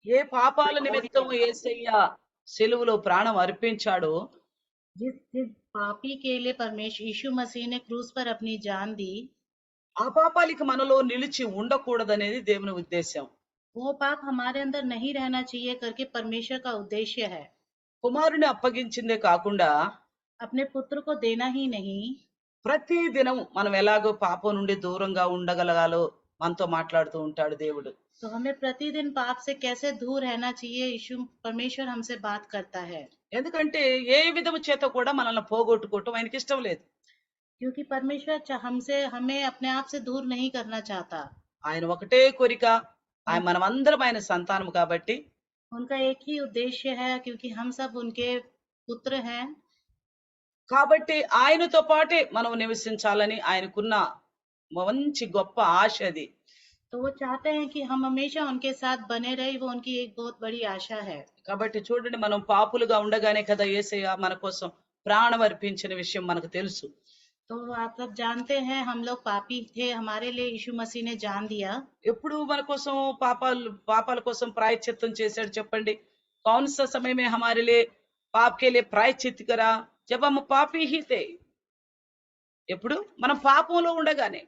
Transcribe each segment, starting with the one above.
ఏ పాపాల నిమిత్తము యేసయ్య సిలువలో ప్రాణం అర్పించాడో जिस जिस पापी के लिए परमेश्वर यीशु मसीह ने क्रूस पर अपनी जान दी, ఆ పాపాలకి మనలో నిలిచి ఉండకూడదనేది దేవుని ఉద్దేశం. वो पाप हमारे अंदर नहीं रहना चाहिए करके परमेश्वर का उद्देश्य है। కుమారుని అప్పగించిందే కాకుండా अपने पुत्र को देना ही नहीं, ప్రతి దినం మనం ఎలాగో పాపం నుండి దూరంగా ఉండగలగాలో మనతో మాట్లాడుతూ ఉంటాడు దేవుడు. तो हमें प्रतिदिन पाप से कैसे दूर रहना चाहिए, यीशु परमेश्वर हमसे बात करता है। ఎందుకంటే ఏ విధము చేత కూడా మనల్ని పోగొట్టుకోవటం ఆయనకి ఇష్టం లేదు. क्योंकि परमेश्वर हमसे हमें अपने आप से दूर नहीं करना चाहता। ఆయన ఒకటే కోరిక, उन, మనమందరం ఆయన సంతానం కాబట్టి उनका एक ही उद्देश्य है, क्योंकि हम सब उनके पुत्र हैं। కాబట్టి ఆయనతో పాటే మనం నివసించాలని ఆయనకున్న మంచి గొప్ప ఆశ అది. तो वो चाहते हैं कि हम हमेशा उनके साथ बने रहे, वो उनकी एक बहुत बड़ी आशा है। కాబట్టి చూడండి, మనం పాపులుగా ఉండగానే కదా యేసయ్య మన కోసం ప్రాణం అర్పించిన విషయం మనకు తెలుసు. तो आप सब जानते हैं, हम लोग पापी थे, हमारे लिए यीशु मसीह ने जान दिया। ఎప్పుడు మన కోసం పాపాల కోసం ప్రాయశ్చిత్తం చేశాడు చెప్పండి? कौन सा समय में हमारे लिए पाप के लिए प्रायश्चित करा? जब हम पापी ही थे. ఎప్పుడు మనం పాపంలో ఉండగానే.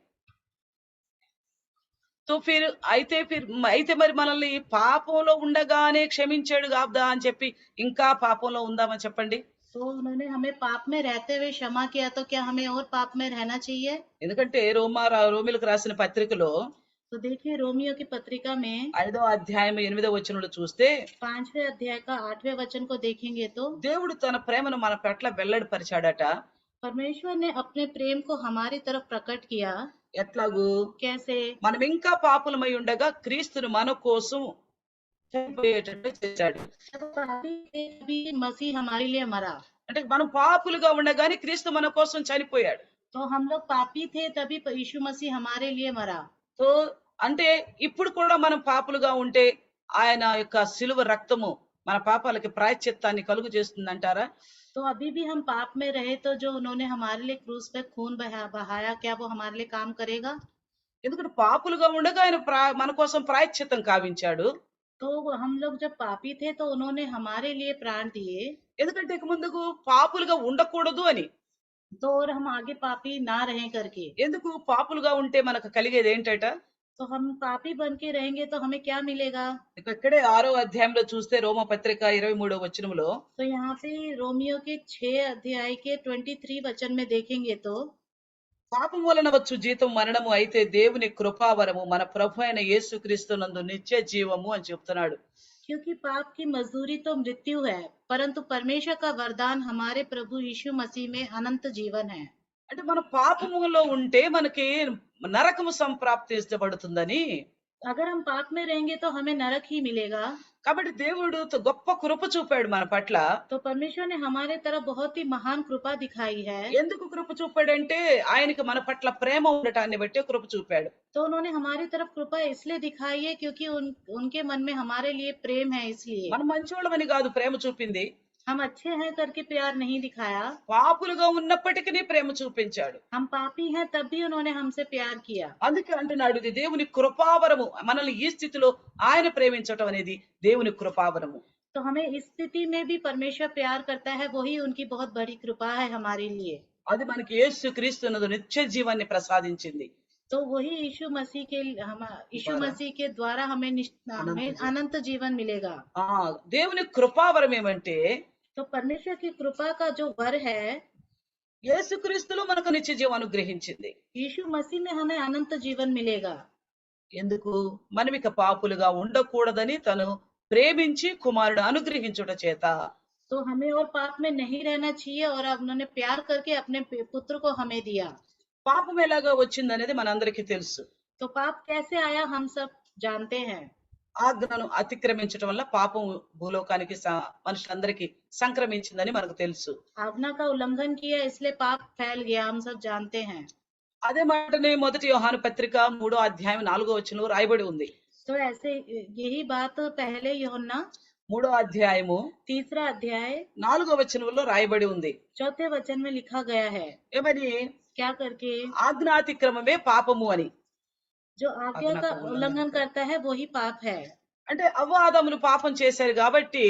तो फिर అయితే మరి మనల్ని పాపంలో ఉండగానే క్షమించాడు కాదా అని చెప్పి ఇంకా పాపంలో ఉందామని చెప్పండి? तो उन्होंने हमें पाप में रहते हुए क्षमा किया, तो क्या हमें और पाप में रहना चाहिए? ఎందుకంటే రోమిలకు రాసిన పత్రికలో तो देखिए, रोमियो की पत्रिका में 5వ అధ్యాయం 8వ వచనంలో చూస్తే 5वें अध्याय का 8वें वचन को देखेंगे तो దేవుడు తన ప్రేమను మన పట్ల వెల్లడిపరిచాడట. परमेश्वर ने अपने प्रेम को हमारी तरफ प्रकट किया। ఎట్లాగూ? कैसे? మనం ఇంకా పాపులమై ఉండగా క్రీస్తును మన కోసం చనిపోయేటట్టు చేశాడు. जब पापी थे तभी मसीह हमारे लिए मरा। అంటే మనం పాపులుగా ఉండగానే క్రీస్తు మన కోసం చనిపోయాడు. तो हम लोग पापी थे तभी यीशु मसीह हमारे लिए मरा। సో అంటే ఇప్పుడు కూడా మనం పాపులుగా ఉంటే ఆయన యొక్క సిలువ రక్తము మన పాపాలకి ప్రాయశ్చిత్తాన్ని కలుగు చేస్తుందంటారా? तो अभी भी हम पाप में रहे तो जो उन्होंने हमारे लिए क्रूस पे खून बहाया, क्या वो हमारे लिए काम करेगा? ఎందుకంటే పాపులుగా ఉండగా ఆయన మన కోసం ప్రాయశ్చిత్తం కావించాడు. तो हम लोग जब पापी थे तो उन्होंने हमारे लिए प्राण दिए। ఎందుకంటే ఇక ముందుకు పాపులుగా ఉండకూడదు అని. तो और हम आगे पापी ना रहें करके। ఎందుకు? పాపులుగా ఉంటే మనకు కలిగేది ఏంటట? तो हम पापी बन के रहेंगे तो हमें क्या मिलेगा? ఇక్కడే 6వ అధ్యాయంలో చూస్తే రోమ పత్రిక 23వ వచనంలో तो यहाँ पे रोमियो के 6 अध्याय के 23 वचन में देखेंगे तो పాపం వలన వచ్చు జీతం మరణము, అయితే దేవుని కృపావరము మన ప్రభు అయిన యేసుక్రీస్తునందు నిత్య జీవము అని చెప్తున్నాడు. क्योंकि पाप की मजदूरी तो मृत्यु है, परंतु परमेश्वर का वरदान हमारे प्रभु यीशु मसीह में अनंत जीवन है। అంటే మన పాపములో ఉంటే మనకి నరకము సంప్రాప్తించబడుతుందని. अगर हम पाप में रहेंगे तो हमें नरक ही मिलेगा। కాబట్టి దేవుడు గొప్ప కృప చూపాడు మన పట్ల. तो परमेश्वर ने हमारे तरफ बहुत ही महान कृपा दिखाई है। ఎందుకు కృప చూపాడంటే ఆయనకి మన పట్ల ప్రేమ ఉండటాన్ని బట్టి కృప చూపాడు. तो उन्होंने हमारी तरफ कृपा इसलिए दिखाई है क्योंकि उनके मन में हमारे लिए प्रेम है, इसलिए। మనం మంచోళ్ళమని కాదు ప్రేమ చూపింది, हम अच्छे हैं करके प्यार नहीं दिखाया। పాపులుగా ఉన్నప్పటికీ ప్రేమ చూపించాడు. हम पापी हैं तब भी उन्होंने हमसे प्यार किया। అందుకే అంటున్నాడు, ఇది దేవుని కృపావరము. మనల్ని ఈ స్థితిలో ఆయన ప్రేమించటం అనేది దేవుని కృపావరము. तो हमें इस स्थिति में भी परमेश्वर प्यार करता है, वही उनकी बहुत बड़ी कृपा है हमारे लिए। అది మనకి యేసుక్రీస్తునందు నిత్య జీవాన్ని ప్రసాదించింది. तो वही यीशु मसीह के द्वारा हमें अनंत जीवन मिलेगा। దేవుని కృపావరం ఏమంటే तो परमेश्वर की कृपा का जो वर है, యేసుక్రీస్తులో మనకు నిత్య జీవం అనుగ్రహించింది. यीशु मसीह में हमें अनंत जीवन मिलेगा। ఎందుకు? మనం ఇక పాపులుగా ఉండకూడదని తను ప్రేమించి కుమారుడు అనుగ్రహించుట చేత. तो हमें और पाप में नहीं रहना चाहिए, और अब उन्होंने प्यार करके अपने पुत्र को हमें दिया। పాపం ఎలాగా వచ్చిందనేది మనందరికీ తెలుసు. तो पाप कैसे आया हम सब जानते हैं। ఆజ్ఞను అతిక్రమించడం వల్ల పాపం భూలోకానికి మనుషులందరికీ సంక్రమించిందని మనకు తెలుసు. आज्ञा का उल्लंघन किया इसलिए पाप फैल गया, हम सब जानते हैं। అదే మాటని 1 యోహాను పత్రిక 3వ అధ్యాయం 4వ వచనంలో రాయబడి ఉంది. तो ऐसे यही बात पहले यूहन्ना 3వ అధ్యాయము 3रा अध्याय 4వ వచనంలో రాయబడి ఉంది. 4थे वचन में लिखा गया है। ఏమని? क्या करके? ఆజ్ఞాతిక్రమమే పాపము అని. जो आज्ञा का उल्लंघन करता है वही पाप है। అంటే అవ్వ ఆదాములు పాపం చేశారు కాబట్టి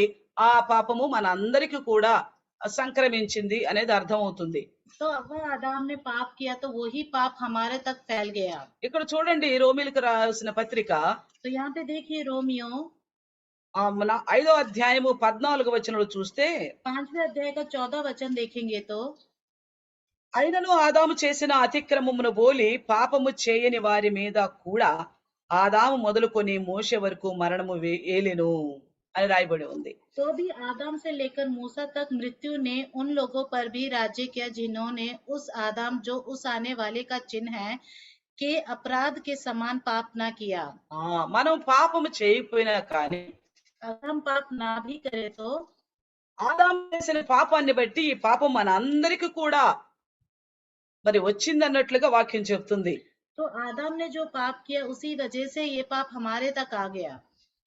ఆ పాపము మనందరికీ కూడా సంక్రమించింది అనేది అర్థమవుతుంది. तो अव्वा आदाम ने पाप किया तो वही पाप हमारे तक फैल गया। ఇక్కడ చూడండి రోమీలకు రాసిన పత్రిక तो यहाँ पे देखिए रोमियो మన 5వ అధ్యాయము 14వ వచనంలో చూస్తే 5वें अध्याय का 14 वचन देखेंगे तो అయినను ఆదాము చేసిన అతిక్రమమును బోలి పాపము చేయని వారి మీద కూడా ఆదాము మొదలుకొని మోషే వరకు మరణము ఏలెను అని రాయబడి ఉంది. तो भी आदम से लेकर मूसा तक मृत्यु ने उन लोगों पर भी राज्य किया जिन्होंने उस आदम जो उस आने वाले का चिन्ह है के अपराध के समान पाप न किया। మనం పాపము చేయకపోయినా కానీ अगर हम पाप ना भी करें तो ఆదాము చేసిన పాపాన్ని బట్టి ఈ పాపం మన అందరికి కూడా మరి వచ్చిందన్నట్లుగా వాక్యం చెప్తుంది. तो आदम ने जो पाप किया उसी वजह से ये पाप हमारे तक आ गया।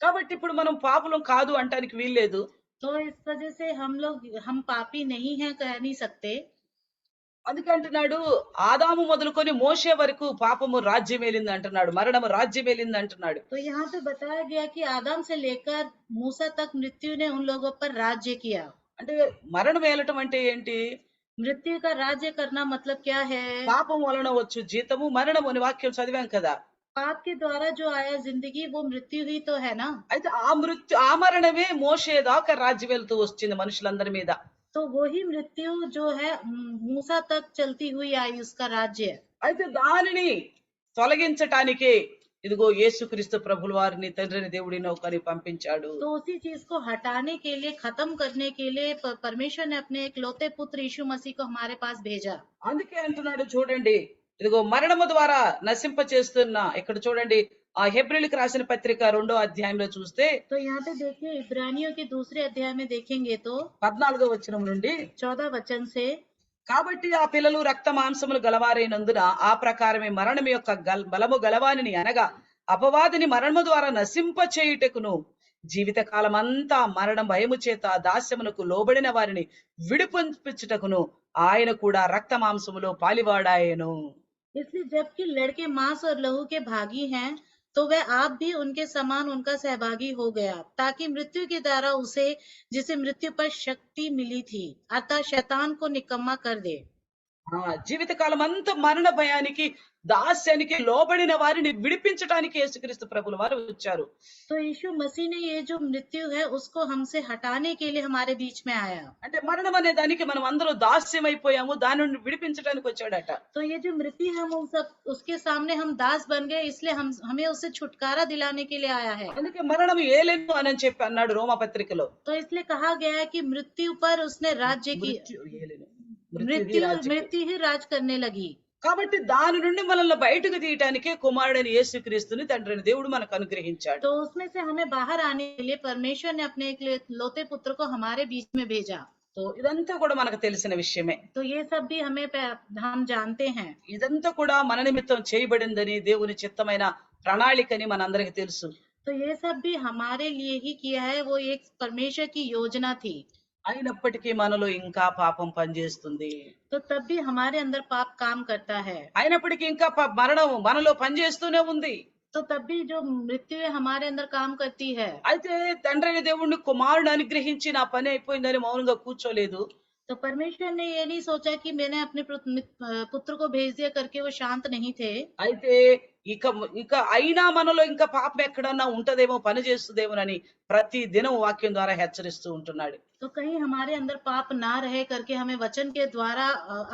కాబట్టి ఇప్పుడు మనం పాపులం కాదు అంటానికి వీల్లేదు. तो इस वजह से हम पापी नहीं हैं कह नहीं सकते। అందుకంటున్నాడు ఆదాము మొదలుకొని మోషే వరకు పాపము రాజ్యమేలింది అంటున్నాడు, మరణము రాజ్యమేలింది అంటున్నాడు. तो यहाँ पे बताया गया कि आदम से लेकर मूसा तक मृत्यु ने उन लोगों पर राज्य किया। అంటే మరణం ఏలటం అంటే ఏంటి? मृत्यु का राज्य करना मतलब क्या है? పాపం వలన వచ్చు జీతము మరణము అని వాక్యం చదివాం కదా. पाप के द्वारा जो आया जिंदगी वो मृत्यु ही तो है ना। అయితే ఆ మరణమే మోషే దాకా రాజ్యం వెళ్తూ వచ్చింది మనుషులందరి మీద. तो वही मृत्यु जो है मूसा तक चलती हुई आई उसका राज्य। అయితే దానిని తొలగించటానికి ఇదిగో యేసుక్రీస్తు ప్రభుల వారిని తండ్రిని దేవుడి నౌకని పంపించాడు. तो उसी चीज को हटाने के लिए खत्म करने के लिए परमेश्वर ने अपने एक लौते पुत्र यीशु मसीह को हमारे पास भेजा। అందుకే అంటున్నాడు చూడండి, ఇదిగో మరణము ద్వారా నశింప చేస్తున్న ఇక్కడ చూడండి ఆ హెబ్రీలకు రాసిన పత్రిక 2వ అధ్యాయంలో చూస్తే तो यहाँ पे देखिए इब्रानियों के दूसरे अध्याय में देखेंगे तो 14వ వచనం నుండి 14 वचन से కాబట్టి ఆ పిల్లలు రక్త మాంసములు గలవారైనందున ఆ ప్రకారమే మరణం యొక్క బలము గలవానిని అనగా అపవాదిని మరణము ద్వారా నశింప చేయుటకును జీవిత కాలమంతా మరణం భయము చేత దాస్యమునకు లోబడిన వారిని విడిపించుటకును ఆయన కూడా రక్త మాంసములో పాలివాడాయను. इसलिए जबकि लड़के मांस और लहू के भागी हैं तो वह आप भी उनके समान उनका सहभागी हो गया ताकि मृत्यु के द्वारा उसे जिसे मृत्यु पर शक्ति मिली थी अर्थात शैतान को निकम्मा कर दे। జీవిత కాలం అంతా మరణ భయానికి దాస్యానికి లోబడిన వారిని విడిపించడానికి యేసుక్రీస్తు ప్రభుల వారు వచ్చారు. तो यीशु मसीह ने ये जो मृत्यु है उसको हमसे हटाने के लिए हमारे बीच में आया। అంటే మరణం అనే దానికి మనం అందరూ దాస్యం అయిపోయాము, దాని నుండి విడిపించడానికి వచ్చాడట. तो ये जो मृत्यु है हम सब उसके सामने हम दास बन गए इसलिए हमें उससे छुटकारा दिलाने के लिए आया है। అందుకే మరణం ఏలేను అని చెప్పి అన్నాడు రోమా పత్రికలో. तो इसलिए कहा गया है कि मृत्यु पर उसने राज्य की मृत्यु ही राज करने लगी। కాబట్టి దాని నుండి మనల్ని బయటకు తీయటానికి కుమారుడైన యేసుక్రీస్తుని తండ్రిని దేవుడు మనకు అనుగ్రహించాడు. तो उसमें से हमें बाहर आने के लिए परमेश्वर ने अपने एक लौते पुत्र को हमारे बीच में भेजा। సో ఇదంతా కూడా మనకు తెలిసిన విషయమే. तो ये सब भी हम जानते हैं। ఇదంతా కూడా మన నిమిత్తం చేయబడిందని దేవుని చిత్తమైన ప్రణాళికని మనందరికీ తెలుసు. तो ये सब भी हमारे लिए ही किया है, वो एक परमेश्वर की योजना थी। అయినప్పటికీ మనలో ఇంకా పాపం పనిచేస్తుంది. तो तब भी हमारे अंदर पाप काम करता है। అయినప్పటికీ ఇంకా మరణం మనలో పనిచేస్తూనే ఉంది. तो तब भी जो मृत्यु है हमारे अंदर काम करती है। అయితే తండ్రి దేవుడిని కుమారుడు అనుగ్రహించి నా పని అయిపోయిందని మౌనంగా కూర్చోలేదు. तो परमेश्वर ने ये नहीं सोचा कि मैंने अपने पुत्र को भेज दिया करके वो शांत नहीं थे। అయితే ఇక అయినా మనలో ఇంకా పాపం ఎక్కడన్నా ఉంటదేమో పని చేస్తుందేమోనని ప్రతి దినం వాక్యం ద్వారా హెచ్చరిస్తూ ఉంటున్నాడు. तो कहीं हमारे अंदर पाप ना रहे करके हमें वचन के द्वारा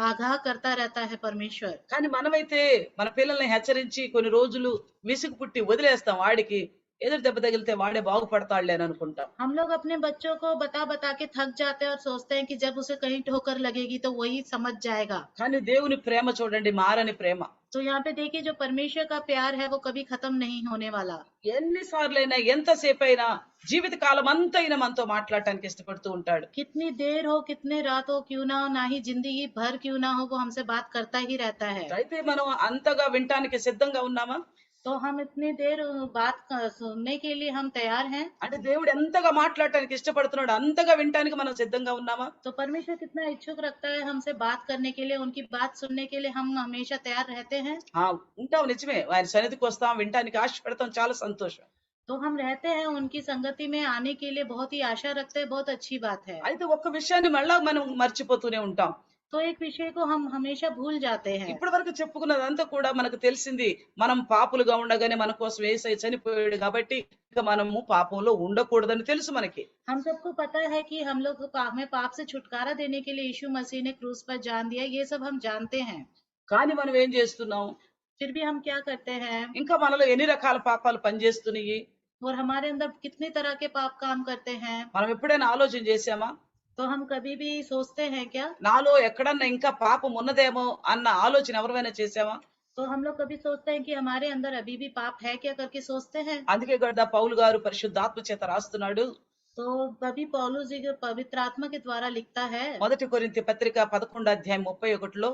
आगाह करता रहता है परमेश्वर। కానీ మనమైతే మన పిల్లల్ని హెచ్చరించి కొన్ని రోజులు విసుగు పుట్టి వదిలేస్తాం, వాడికి ఎదురు దెబ్బ తగిలితే వాడే బాగుపడతాడులే అని అనుకుంటాం. हम लोग अपने बच्चों को बता के थक जाते हैं और सोचते हैं कि जब उसे कहीं ठोकर लगेगी तो वही समझ जाएगा। కానీ దేవుని ప్రేమ చూడండి, మారని ప్రేమ. तो यहाँ पे देखिए जो परमेश्वर का प्यार है वो कभी खत्म नहीं होने वाला। ఎన్నిసార్లైనా ఎంతసేపు అయినా జీవిత కాలం అంతా అయినా మనతో మాట్లాడటానికి ఇష్టపడుతూ ఉంటాడు. कितनी देर हो कितने रात हो क्यों ना हो, ना ही जिंदगी भर क्यों ना हो, वो हमसे बात करता ही रहता है। అయితే మనం అంతగా వినటానికి సిద్ధంగా ఉన్నామా? तो हम इतनी देर बात सुनने के लिए हम तैयार हैं। అంటే దేవుడు ఎంతగా మాట్లాడటానికి ఇష్టపడుతున్నాడు అంతగా వినటానికి మనం సిద్ధంగా ఉన్నామా? तो परमेश्वर कितना इच्छुक रखता है हमसे बात करने के लिए, उनकी बात सुनने के लिए हम हमेशा तैयार रहते हैं। ఉంటాం, నిజమే. ఆయన సన్నిధికి వస్తాం, వినటానికి ఆశపడతాం, చాలా సంతోషం. तो हम रहते हैं उनकी संगति में आने के लिए बहुत ही आशा रखते हैं, बहुत अच्छी बात है। అయితే ఒక్క విషయాన్ని మళ్ళా మనం మర్చిపోతూనే ఉంటాం. तो एक विषय को हम हमेशा भूल जाते हैं। ఇప్పటి వరకు చెప్పుకున్నదంతా కూడా మనకు తెలిసింది. మనం పాపులుగా ఉండగానే మన కోసం యేసయ్య చనిపోయాడు కాబట్టి ఇక మనము పాపంలో ఉండకూడదని తెలుసు మనకి. हम सबको पता है कि हम लोग को हमें पाप से छुटकारा देने के लिए यीशु मसीह ने क्रूस पर जान दिया, ये सब हम जानते हैं। కానీ మనం ఏం చేస్తున్నాం? फिर भी हम क्या करते हैं ఇంకా మనలో ఎన్ని రకాల పాపాలు పనిచేస్తున్నాయి? और हमारे अंदर कितनी तरह के पाप काम करते हैं। మనం ఎప్పుడైనా ఆలోచన చేశామా? तो हम कभी भी सोचते हैं क्या? నాలో ఎక్కడన్నా ఇంకా పాపం ఉన్నదేమో అన్న ఆలోచన ఎవరిమైనా చేశామా? तो हम लोग कभी सोचते हैं कि हमारे अंदर अभी भी पाप है क्या करके सोचते हैं। అందుకే కదా పౌలు గారు పరిశుద్ధాత్మ చేత రాస్తున్నాడు. तो तभी पौलुस जी जो पवित्र आत्मा के द्वारा लिखता है। 1 కొరింథీ పత్రిక 11 అధ్యాయం 31లో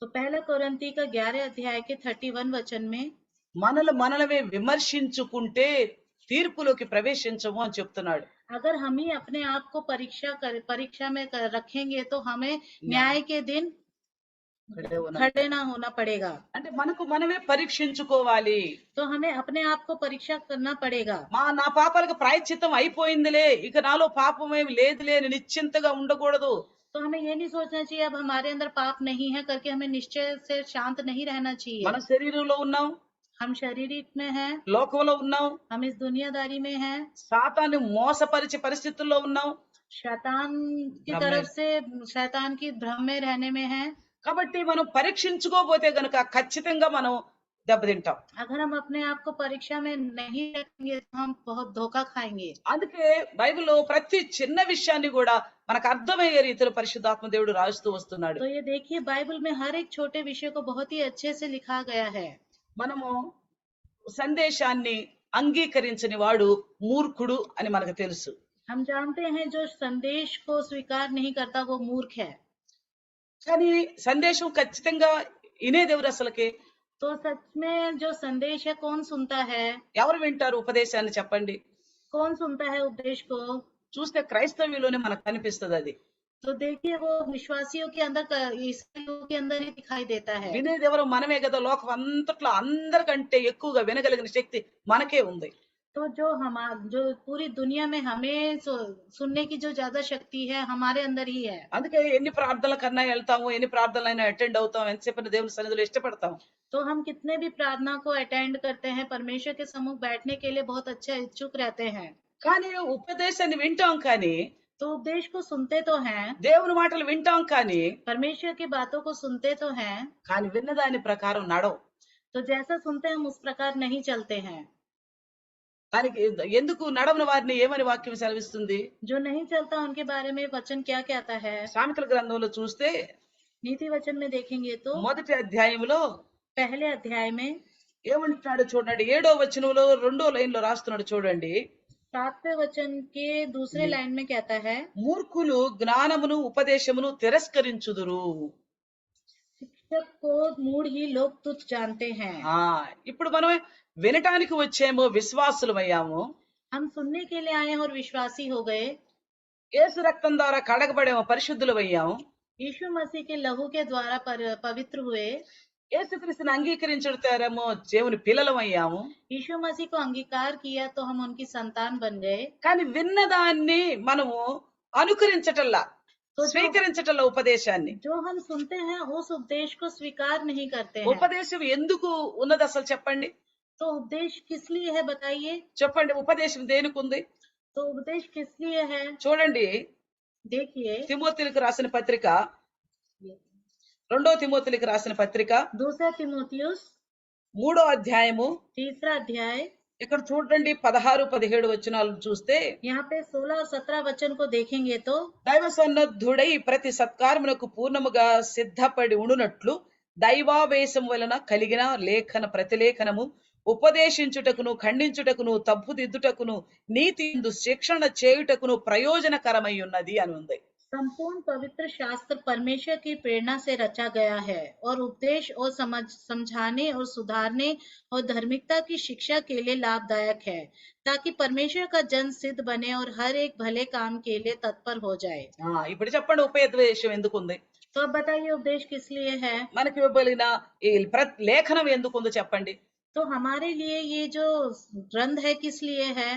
तो पहला कोरिन्थी का 11 अध्याय के 31 वचन में మనమే విమర్శించుకుంటే తీర్పులోకి ప్రవేశించము అని చెప్తున్నాడు. अगर हम ही अपने आप को परीक्षा में रखेंगे तो हमें न्याय के दिन खड़े ना होना पड़ेगा। అంటే మనకు మనమే పరీక్షించుకోవాలి. तो हमें अपने आप को परीक्षा करना पड़ेगा। నా పాపాలకు ప్రాయశ్చిత్తం అయిపోయిందిలే, ఇక నాలో పాపమేమి లేదులే అని నిశ్చింతగా ఉండకూడదు. तो हमें ये नहीं सोचना चाहिए अब हमारे अंदर पाप नहीं है करके हमें निश्चय से शांत नहीं रहना चाहिए। మన శరీరంలో ఉన్నాం, हम शारीरिक में हैं, లోకంలో ఉన్నాం, हम इस दुनियादारी में हैं, సాతాన్ని మోసపరిచే పరిస్థితుల్లో ఉన్నాం. शैतान की भ्रम तरफ में। से शैतान की भ्रम में रहने में हैं। కాబట్టి మనం పరీక్షించుకోపోతే గనుక ఖచ్చితంగా మనం దెబ్బతింటాం. अगर हम अपने आप को परीक्षा में नहीं रखेंगे तो हम बहुत धोखा खाएंगे। అందుకే బైబిల్లో ప్రతి చిన్న విషయాన్ని కూడా మనకు అర్థమయ్యే రీతిలో పరిశుద్ధాత్మ దేవుడు రాస్తూ వస్తున్నాడు. तो ये देखिए बाइबल में हर एक छोटे विषय को बहुत ही अच्छे से लिखा गया है। మనము సందేశాన్ని అంగీకరించని వాడు మూర్ఖుడు అని మనకు తెలుసు. हम जानते हैं जो संदेश को स्वीकार नहीं करता वो मूर्ख है। కానీ సందేశం ఖచ్చితంగా వినేదెవరు అసలుకి? तो सच में जो संदेश है कौन सुनता है? ఎవరు వింటారు ఉపదేశాన్ని చెప్పండి? कौन सुनता है उपदेश को? చూస్తే క్రైస్తవ్యంలోనే మనకు కనిపిస్తుంది అది. तो देखिए वो विश्वासियों के अंदर ईसाइयों के अंदर ही दिखाई देता है। వినేది ఎవరు? మనమే కదా. లోకం అంతట్లో అందరికంటే ఎక్కువగా వినగలిగిన శక్తి మనకే ఉంది. तो जो पूरी दुनिया में हमें सुनने की जो ज्यादा शक्ति है हमारे अंदर ही है। అందుకే ఎన్ని ప్రార్థనల కన్నా వెళ్తాము, ఎన్ని ప్రార్థనలైనా అటెండ్ అవుతాం, ఎంతసేపు దేవుని సన్నిధిలో ఇష్టపడతాం. तो हम कितने भी प्रार्थना को अटेंड करते हैं, परमेश्वर के सम्मुख बैठने के लिए बहुत अच्छा इच्छुक रहते हैं। కానీ ఉపదేశాన్ని వింటాం, కానీ तो उपदेश को सुनते तो हैं, దేవుని మాటలు వింటాం, కానీ परमेश्वर की बातों को सुनते तो हैं, కానీ విన్నదాని ప్రకారం నడవం. तो जैसा सुनते हैं हम उस प्रकार नहीं चलते हैं। దానికి ఎందుకు నడవని వారిని ఏమని వాక్యం సెలవిస్తుంది? जो नहीं चलता उनके बारे में वचन क्या कहता है? సామెతల గ్రంథంలో చూస్తే नीति वचन में देखेंगे तो 1వ అధ్యాయంలో पहले अध्याय में ఏమంటున్నాడు చూడండి. 7వ వచనంలో 2వ లైన్లో రాస్తున్నాడు చూడండి. 7वें वचन के दूसरे लाइन में कहता है, మూర్ఖులు జ్ఞానమును ఉపదేశమును తిరస్కరించుదురు. शिक्षक को मूढ़ ही लोग तुच्छ जानते हैं। ఇప్పుడు మనం వినటానికి వచ్చేమో విశ్వాసులమయ్యాము. हम सुनने के लिए आए हैं और विश्वासी हो गए। యేసు రక్తం ద్వారా కడగబడేమో పరిశుద్ధులమయ్యాము. यीशु मसीह के लहू के द्वारा पवित्र हुए। యేసుక్రీస్తుని అంగీకరించడతారేమో దేవుని పిల్లలమయ్యాము. यीशु मसीह को अंगीकार किया तो हम उनकी संतान बन गए। కానీ విన్నదాన్ని మనము అనుకరించటల్లా, స్వీకరించటల్లా ఉపదేశాన్ని. जो हम सुनते हैं उस उपदेश को स्वीकार नहीं करते हैं। ఉపదేశం ఎందుకు ఉన్నది అసలు చెప్పండి? तो उपदेश किस लिए है बताइए? చెప్పండి, ఉపదేశం దేనికి ఉంది? तो उपदेश किस लिए है? చూడండి, देखिए తిమోతిలకు రాసిన పత్రిక, 2వ తిమోతిలకు రాసిన పత్రిక 2 तिमोथियुस 3వ అధ్యాయము 3 अध्याय, ఇక్కడ చూడండి 16, 17 వచనాలు చూస్తే, यहाँ पे 16 और 17 वचन को देखेंगे तो దైవ సన్నద్ధుడై ప్రతి సత్కారమునకు పూర్ణముగా సిద్ధపడి ఉండునట్లు దైవావేశం వలన కలిగిన ప్రతిలేఖనము ఉపదేశించుటకును, ఖండించుటకును, తప్పుదిద్దుటకును, నీతి యందు శిక్షణ చేయుటకును ప్రయోజనకరమై ఉన్నది అని ఉంది. संपूर्ण पवित्र शास्त्र परमेश्वर की प्रेरणा से रचा गया है और उपदेश और समझाने और सुधारने और धार्मिकता की शिक्षा के लिए लाभदायक है, ताकि परमेश्वर का जन सिद्ध बने और हर एक भले काम के लिए तत्पर हो जाए। ఇప్పుడు చెప్పండి, ఉపదేశం ఎందుకు ఉంది? तो अब बताइए उपदेश किस लिए है? మనకి ఇవ్వబడిన ఈ లేఖనం ఎందుకు ఉందో చెప్పండి. तो हमारे लिए ये जो ग्रंथ है किस लिए है?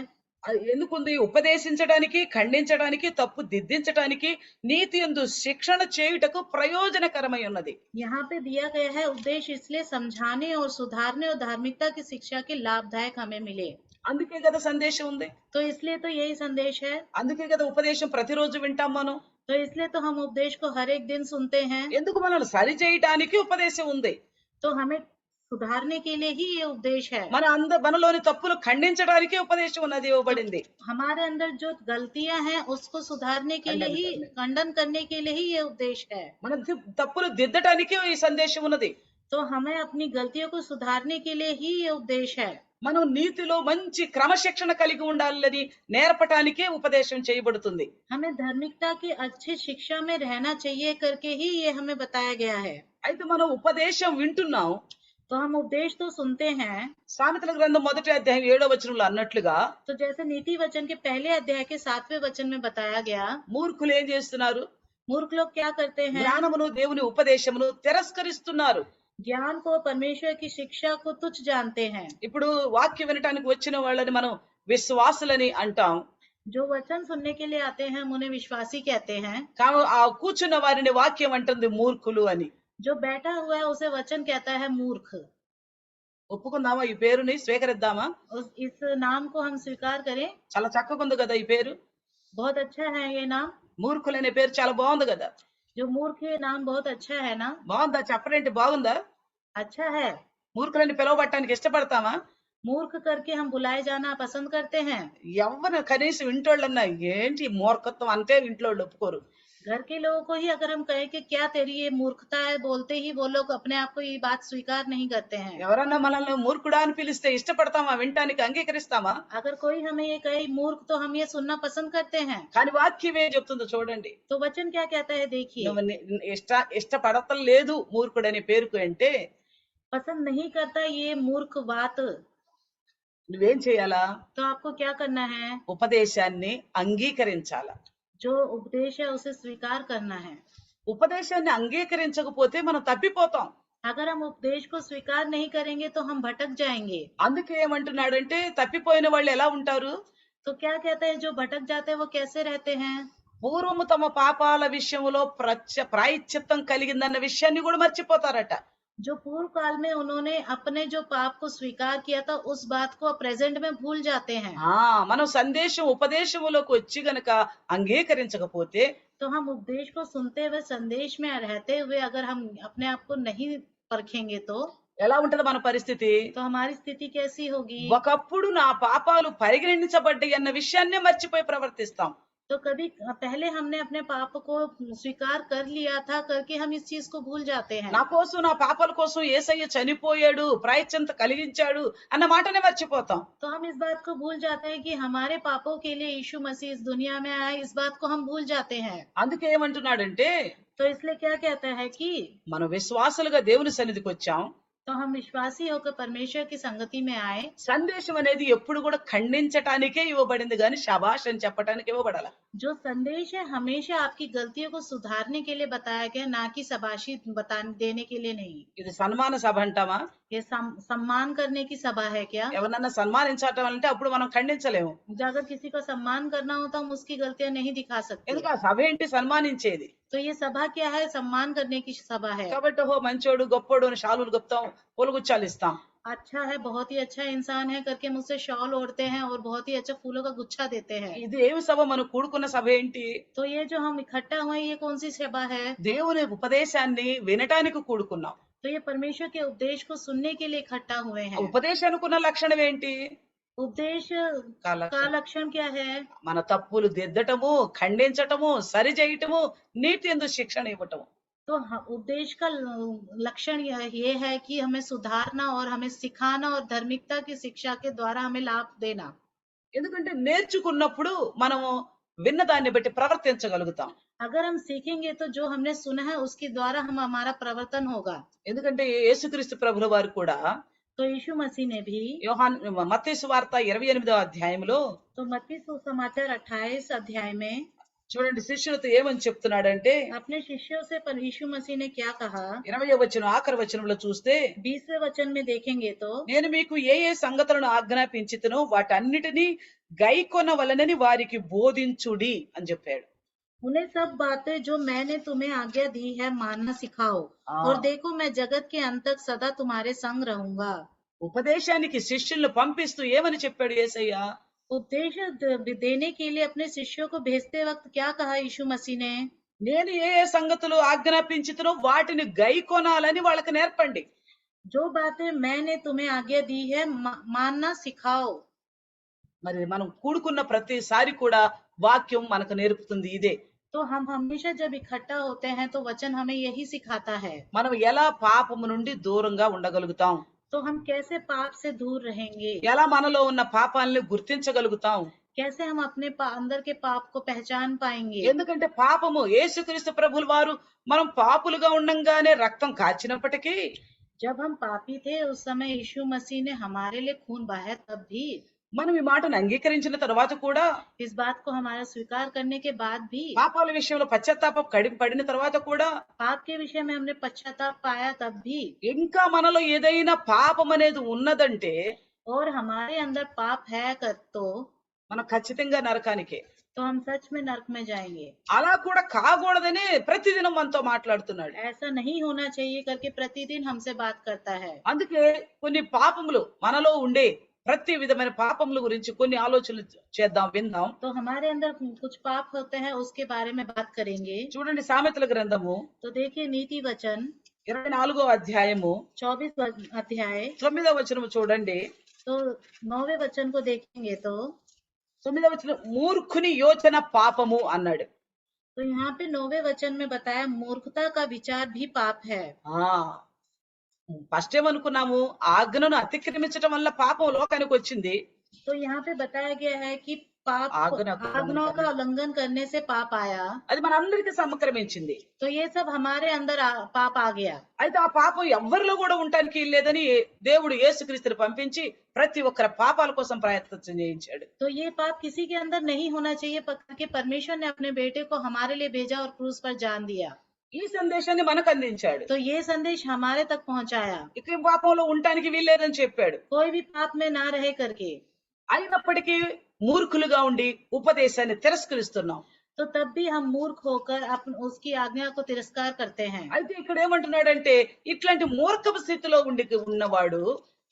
ఎందుకుంది? ఉపదేశించడానికి, ఖండించడానికి, తప్పు దిద్దించడానికి, నీతి యందు శిక్షణ చేయుటకు ప్రయోజనకరమై ఉన్నది. यहाँ पे दिया गया है उपदेश इसलिए समझाने और सुधारने और धार्मिकता की शिक्षा के लाभदायक हमें मिले। అందుకే కదా సందేశం ఉంది. तो इसलिए तो यही संदेश है। అందుకే కదా ఉపదేశం ప్రతిరోజు వింటాం మనం. तो इसलिए तो हम उपदेश को हर एक दिन सुनते हैं। ఎందుకు? మనల్ని సరి చేయటానికి ఉపదేశం ఉంది. तो हमें सुधारने के लिए ही ये उपदेश है। మనలోని తప్పులు ఖండించడానికి ఉపదేశం ఉన్నది, ఇవ్వబడింది. हमारे अंदर जो गलतियां हैं उसको सुधारने के लिए ही, खंडन करने के लिए ही ये उपदेश है। మన తప్పులు దిద్దటానికి ఈ సందేశం ఉన్నది. तो हमें अपनी गलतियों को सुधारने के लिए ही ये उपदेश है। మనం నీతిలో మంచి క్రమశిక్షణ కలిగి ఉండాలని నేర్పటానికే ఉపదేశం చేయబడుతుంది. हमें धार्मिकता की अच्छी शिक्षा में रहना चाहिए करके ही ये हमें बताया गया है। అయితే మనం ఉపదేశం వింటున్నాం. तो हम उपदेश तो सुनते हैं। సామెతల గ్రంథం 1వ అధ్యాయం 7వ వచనంలో అన్నట్లుగా तो जैसे नीति वचन के पहले अध्याय के 7वें वचन में बताया गया, మూర్ఖులు ఏం చేస్తున్నారు? मूर्ख लोग क्या करते हैं? జ్ఞానమును దేవుని ఉపదేశమును తిరస్కరిస్తున్నారు. ज्ञान को, परमेश्वर की शिक्षा को तुच्छ जानते हैं। ఇప్పుడు వాక్యం వినటానికి వచ్చిన వాళ్ళని మనం విశ్వాసులని అంటాం. जो वचन सुनने के लिए आते हैं हम उन्हें विश्वासी कहते हैं। ఆ కూర్చున్న వారిని వాక్యం అంటుంది మూర్ఖులు అని. जो बैठा हुआ है उसे वचन कहता है मूर्ख। ఒప్పుకుందామా? ఈ పేరుని స్వీకరిద్దామా? इस नाम को हम स्वीकार करें। చాలా చక్కగా ఉంది కదా ఈ పేరు. बहुत अच्छा है ये नाम। మూర్ఖులు అనే పేరు చాలా బాగుంది కదా. जो मूर्ख ये नाम बहुत अच्छा है ना? బాగుందా? చెప్పరేంటి? బాగుందా? अच्छा है। మూర్ఖులని పిలవబట్టడానికి ఇష్టపడతామా? मूर्ख करके हम बुलाए जाना पसंद करते हैं। ఎవరు కనీసం ఇంటోళ్ళన్నా ఏంటి మూర్ఖత్వం అంటే ఇంట్లో ఒప్పుకోరు. घर के लोगों को ही अगर हम कहें कि क्या तेरी ये मूर्खता है, बोलते ही वो लोग अपने आप को ये बात स्वीकार नहीं करते हैं। ఎవరన్నా మనల్ని మూర్ఖుడా అని పిలిస్తే ఇష్టపడతామా? వినటానికి అంగీకరిస్తామా? अगर कोई हमें ये कहे मूर्ख तो हम ये सुनना पसंद करते हैं। కానీ వాక్యం ఏం చెప్తుందో చూడండి. तो वचन क्या कहता है देखिए। నువ్వు ఇష్టపడతం లేదు మూర్ఖుడనే పేరుకు అంటే पसंद नहीं करता ये मूर्ख बात, నువ్వేం చేయాలా? तो आपको क्या करना है? ఉపదేశాన్ని అంగీకరించాలా. जो उपदेश है उसे स्वीकार करना है। ఉపదేశాన్ని అంగీకరించకపోతే మనం తప్పిపోతాం. अगर हम उपदेश को स्वीकार नहीं करेंगे तो हम भटक जाएंगे। అందుకే ఏమంటున్నాడంటే తప్పిపోయిన వాళ్ళు ఎలా ఉంటారు? तो क्या कहते हैं जो भटक जाते हैं वो कैसे रहते हैं? పూర్వము తమ పాపాల విషయంలో ప్రాయశ్చిత్తం కలిగిందన్న విషయాన్ని కూడా మర్చిపోతారట. जो पूर्व काल में उन्होंने अपने जो पाप को स्वीकार किया था उस बात को प्रेजेंट में भूल जाते हैं। మనం సందేశం ఉపదేశములోకి వచ్చి గనక అంగీకరించకపోతే तो हम उपदेश को सुनते हुए संदेश में रहते हुए अगर हम अपने आप को नहीं परखेंगे तो ఎలా ఉంటది మన పరిస్థితి? हमारी स्थिति कैसी होगी? ఒకప్పుడు నా పాపాలు పరిగణించబడ్డాయి అన్న విషయాన్నే మర్చిపోయి ప్రవర్తిస్తాం. तो कभी पहले हमने अपने पाप को स्वीकार कर लिया था करके हम इस चीज को भूल जाते हैं। నా కోసం, నా పాపాల కోసం యేసయ్య చనిపోయాడు, ప్రాయశ్చిత్తం కలిగించాడు అన్న మాటనే మర్చిపోతాం. तो हम इस बात को भूल जाते हैं कि हमारे पापों के लिए यीशु मसीह इस दुनिया में आए, इस बात को हम भूल जाते हैं। అందుకే ఏమంటున్నాడంటే तो इसलिए क्या कहता है कि మనం విశ్వాసులుగా దేవుని సన్నిధికి వచ్చాం. तो हम विश्वासी होकर परमेश्वर की संगति में आए। సందేశం అనేది ఎప్పుడు కూడా ఖండించటానికే ఇవ్వబడింది గాని శబాష్ అని చెప్పటానికి ఇవ్వబడాల. जो संदेश है हमेशा आपकी गलतियों को सुधारने के लिए बताया गया, ना कि शाबाशी देने के लिए नहीं। ఇది సన్మాన సభ అంటామా? ये सम्मान करने की सभा है क्या? ఎవరన్నా సన్మానించటం అంటే అప్పుడు మనం ఖండించలేము. अगर किसी को सम्मान करना हो तो हम उसकी गलतियां नहीं दिखा सकते। ఎందుకు? ఆ సభ ఏంటి? సన్మానించేది. तो ये सभा क्या है? सम्मान करने की सभा है। కాబట్టి హో మంచోడు, గొప్పోడు అని షాలులు గొప్తాం, పూలగుచ్చాలు ఇస్తాం. अच्छा है, बहुत ही अच्छा इंसान है करके मुझसे शॉल ओढ़ते हैं और बहुत ही अच्छा फूलों का गुच्छा देते हैं। ఇది ఏమి సభ? మనం కూడుకున్న సభ ఏంటి? तो ये जो हम इकट्ठा हुए ये कौन सी सभा है? దేవుని ఉపదేశాన్ని వినటానికి కూడుకున్నాం. तो ये परमेश्वर के उपदेश को सुनने के लिए इकट्ठा हुए हैं। ఉపదేశానికి ఉన్న లక్షణం ఏంటి? उपदेश का का लक्षण क्या है? మన తప్పులు దిద్దటము, ఖండించటము, సరి చేయటము, నీతి యందు శిక్షణ ఇవ్వటము. तो उपदेश का लक्षण ये है कि हमें सुधारना और हमें सिखाना और धार्मिकता की शिक्षा के द्वारा हमें लाभ देना। ఎందుకంటే నేర్చుకున్నప్పుడు మనము విన్న దాన్ని బట్టి ప్రవర్తించగలుగుతాం. अगर हम सीखेंगे तो जो हमने सुना है उसके द्वारा हमारा प्रवर्तन होगा। ఎందుకంటే యేసుక్రీస్తు ప్రభుల వారు కూడా तो यीशु मसीह ने भी మత్తయి సువార్త 28వ అధ్యాయంలో तो मत्ती सुसमाचार 28 अध्याय में చూడండి శిష్యులతో ఏమని చెప్తున్నాడంటే अपने शिष्यों से यीशु मसीह ने क्या कहा? 20వ వచనం ఆఖరి వచనంలో చూస్తే 20वें वचन में देखेंगे तो నేను మీకు ఏ ఏ సంగతులను ఆజ్ఞాపించితినో వాటన్నిటినీ గైకొనవలెనని వారికి బోధించుడి అని చెప్పాడు. उन्हें सब बातें जो मैंने तुम्हें आज्ञा दी है मानना सिखाओ, और देखो मैं जगत के अंत तक सदा तुम्हारे संग रहूंगा। ఉపదేశానికి శిష్యులను పంపిస్తూ ఏమని చెప్పాడు యేసయ్య? उपदेश देने के लिए अपने शिष्यों को भेजते वक्त क्या कहा यीशु मसीह ने? నేను ఏ ఏ సంగతులు ఆజ్ఞాపించితినో వాటిని గైకొనాలని వాళ్ళకి నేర్పండి. जो बातें मैंने तुम्हें आज्ञा दी है मानना सिखाओ। మరి మనం కూడుకున్న ప్రతిసారి కూడా వాక్యం మనకు నేర్పుతుంది ఇదే. तो हम हमेशा जब इकट्ठा होते हैं तो वचन हमें यही सिखाता है। మనం ఎలా పాపము నుండి దూరంగా ఉండగలుగుతాం, तो हम कैसे पाप से दूर रहेंगे, ఎలా మనలో ఉన్న పాపాలని గుర్తించగలుగుతాం. कैसे हम अपने अंदर के पाप को पहचान पाएंगे। ఎందుకంటే పాపము యేసుక్రీస్తు ప్రభుల వారు మనం పాపులుగా ఉండంగానే రక్తం కాచినప్పటికీ जब हम पापी थे उस समय यीशु मसीह ने हमारे लिए खून बहाया, तब भी మనం ఈ మాటను అంగీకరించిన తర్వాత కూడా इस बात को हमारा स्वीकार करने के बाद भी పాపాల విషయంలో పశ్చాత్తాపం పడిన తర్వాత కూడా पाप के विषय में हमने पश्चाताप पाया, तब भी ఇంకా మనలో ఏదైనా పాపం అనేది ఉన్నదంటే और हमारे अंदर पाप है तो మనం ఖచ్చితంగా నరకానికే. तो हम सच में नरक में जाएंगे। అలా కూడా కాకూడదని ప్రతిదినం మనతో మాట్లాడుతున్నాడు. ऐसा नहीं होना चाहिए करके प्रतिदिन हमसे बात करता है। అందుకే కొన్ని పాపములు మనలో ఉండే ప్రతి విధమైన పాపముల గురించి కొన్ని ఆలోచనలు చేద్దాం, విందాం. तो हमारे अंदर कुछ पाप होते हैं, उसके बारे में बात करेंगे। చూడండి సామెతల గ్రంథము तो देखिए नीति वचन 24వ అధ్యాయము 24 अध्याय 9వ వచనము చూడండి. तो 9वें वचन को देखेंगे तो 9వ వచనం మూర్ఖుని యోచన పాపము అన్నాడు. तो यहाँ पे 9वें वचन में बताया मूर्खता का विचार भी पाप है। ఫస్ట్ ఏమనుకున్నాము, ఆజ్ఞను అతిక్రమించడం వల్ల పాపం లోకానికి వచ్చింది. तो यहाँ पे बताया गया है कि पाप आज्ञाओं का उल्लंघन करने से पाप आया, అది మనందరికీ సంక్రమించింది. तो ये सब हमारे अंदर पाप आ गया। అయితే ఆ పాపం ఎవరిలో కూడా ఉండటానికి లేదని దేవుడు యేసుక్రీస్తుని పంపించి ప్రతి ఒక్కరి పాపాల కోసం ప్రయత్నం చేయించాడు. तो ये पाप किसी के अंदर नहीं होना चाहिए, कि परमेश्वर ने अपने बेटे को हमारे लिए भेजा और क्रूस पर जान दिया। ఈ సందేశాన్ని మనకు అందించాడు. तो ये संदेश हमारे तक पहुंचाया, ఇక పాపంలో ఉండటానికి వీల్లేదని చెప్పాడు. कोई भी पाप में ना रहे करके। అయినప్పటికీ మూర్ఖులుగా ఉండి ఉపదేశాన్ని తిరస్కరిస్తున్నాం. तो तब भी हम मूर्ख होकर उसकी आज्ञा को तिरस्कार करते हैं। అయితే ఇక్కడ ఏమంటున్నాడంటే ఇట్లాంటి మూర్ఖ స్థితిలో ఉన్నవాడు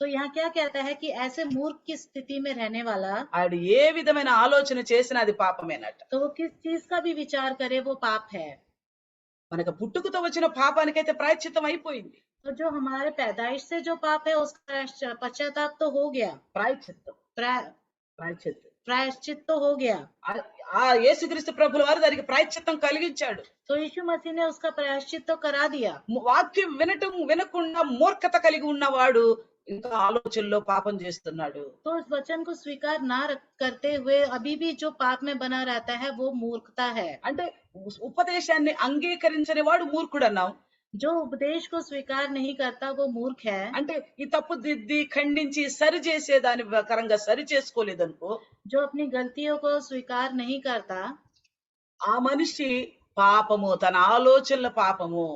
तो यहाँ क्या कहता है कि ऐसे मूर्ख की स्थिति में रहने वाला ఆడు ఏ విధమైన ఆలోచన చేసినా అది పాపమేనట. तो वो किस चीज का भी विचार करे वो पाप है। మనకు పుట్టుకతో వచ్చిన పాపానికైతే ప్రాయశ్చిత్తం అయిపోయింది. तो जो हमारे पैदाइश से जो पाप है उसका पश्चाताप तो हो गया, ప్రాయశ్చిత్తం प्रायश्चित तो हो गया। ఆ యేసుక్రీస్తు ప్రభుల వారు దానికి ప్రాయశ్చిత్తం కలిగించాడు. तो यीशु मसीह ने उसका प्रायश्चित तो करा दिया। వాక్యం వినకుండా మూర్ఖత కలిగి ఉన్నవాడు ఇంకా ఆలోచనలో పాపం చేస్తున్నాడు. तो इस वचन को स्वीकार ना करते हुए अभी भी जो पाप में बना रहता है वो मूर्खता है। అంటే ఉపదేశాన్ని అంగీకరించని వాడు మూర్ఖుడు అన్నాం. जो उपदेश को स्वीकार नहीं करता वो मूर्ख है। అంటే ఈ తప్పు దిద్ది ఖండించి సరి చేసే దాని ప్రకారంగా సరి చేసుకోలేదనుకో, जो अपनी गलतियों को स्वीकार नहीं करता ఆ మనిషి పాపము, తన ఆలోచనల పాపము.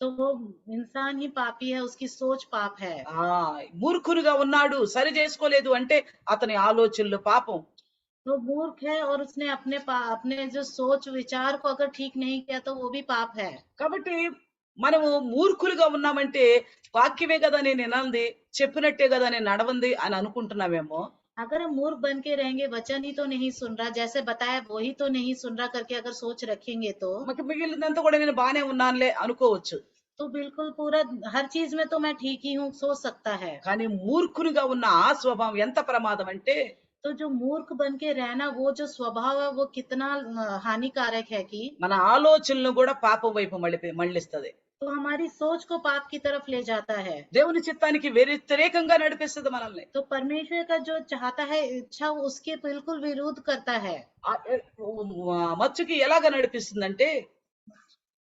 तो वो इंसान ही पापी है, उसकी सोच पाप है। మూర్ఖునిగా ఉన్నాడు, సరి చేసుకోలేదు అంటే అతని ఆలోచనలు పాపం. तो मूर्ख है और उसने अपने जो सोच विचार को अगर ठीक नहीं किया तो वो भी पाप है। కాబట్టి మనము మూర్ఖులుగా ఉన్నామంటే వాక్యమే కదా నేను వినంది, చెప్పినట్టే కదా నేను నడవంది అని అనుకుంటున్నామేమో. अगर हम मूर्ख बन के रहेंगे, वचन ही तो नहीं सुन रहा, जैसे बताया वही तो नहीं सुन रहा करके अगर सोच रखेंगे तो మిగిలినంతా కూడా నేను బానే ఉన్నానులే అనుకోవచ్చు. तो बिल्कुल पूरा हर चीज में तो मैं ठीक ही हूँ सोच सकता है। కానీ మూర్ఖునిగా ఉన్న ఆ స్వభావం ఎంత ప్రమాదం అంటే तो जो मूर्ख बन के रहना वो जो स्वभाव है वो कितना हानिकारक है कि మన ఆలోచనలు కూడా పాపం వైపు మళ్ళిస్తది. तो हमारी सोच को पाप की तरफ ले जाता है, దేవుని చిత్తానికి వ్యతిరేకంగా నడిపిస్తుంది మనల్ని. तो परमेश्वर का जो चाहता है इच्छा उसके बिल्कुल विरोध करता है। మచ్చుకి ఎలాగ నడిపిస్తుందంటే,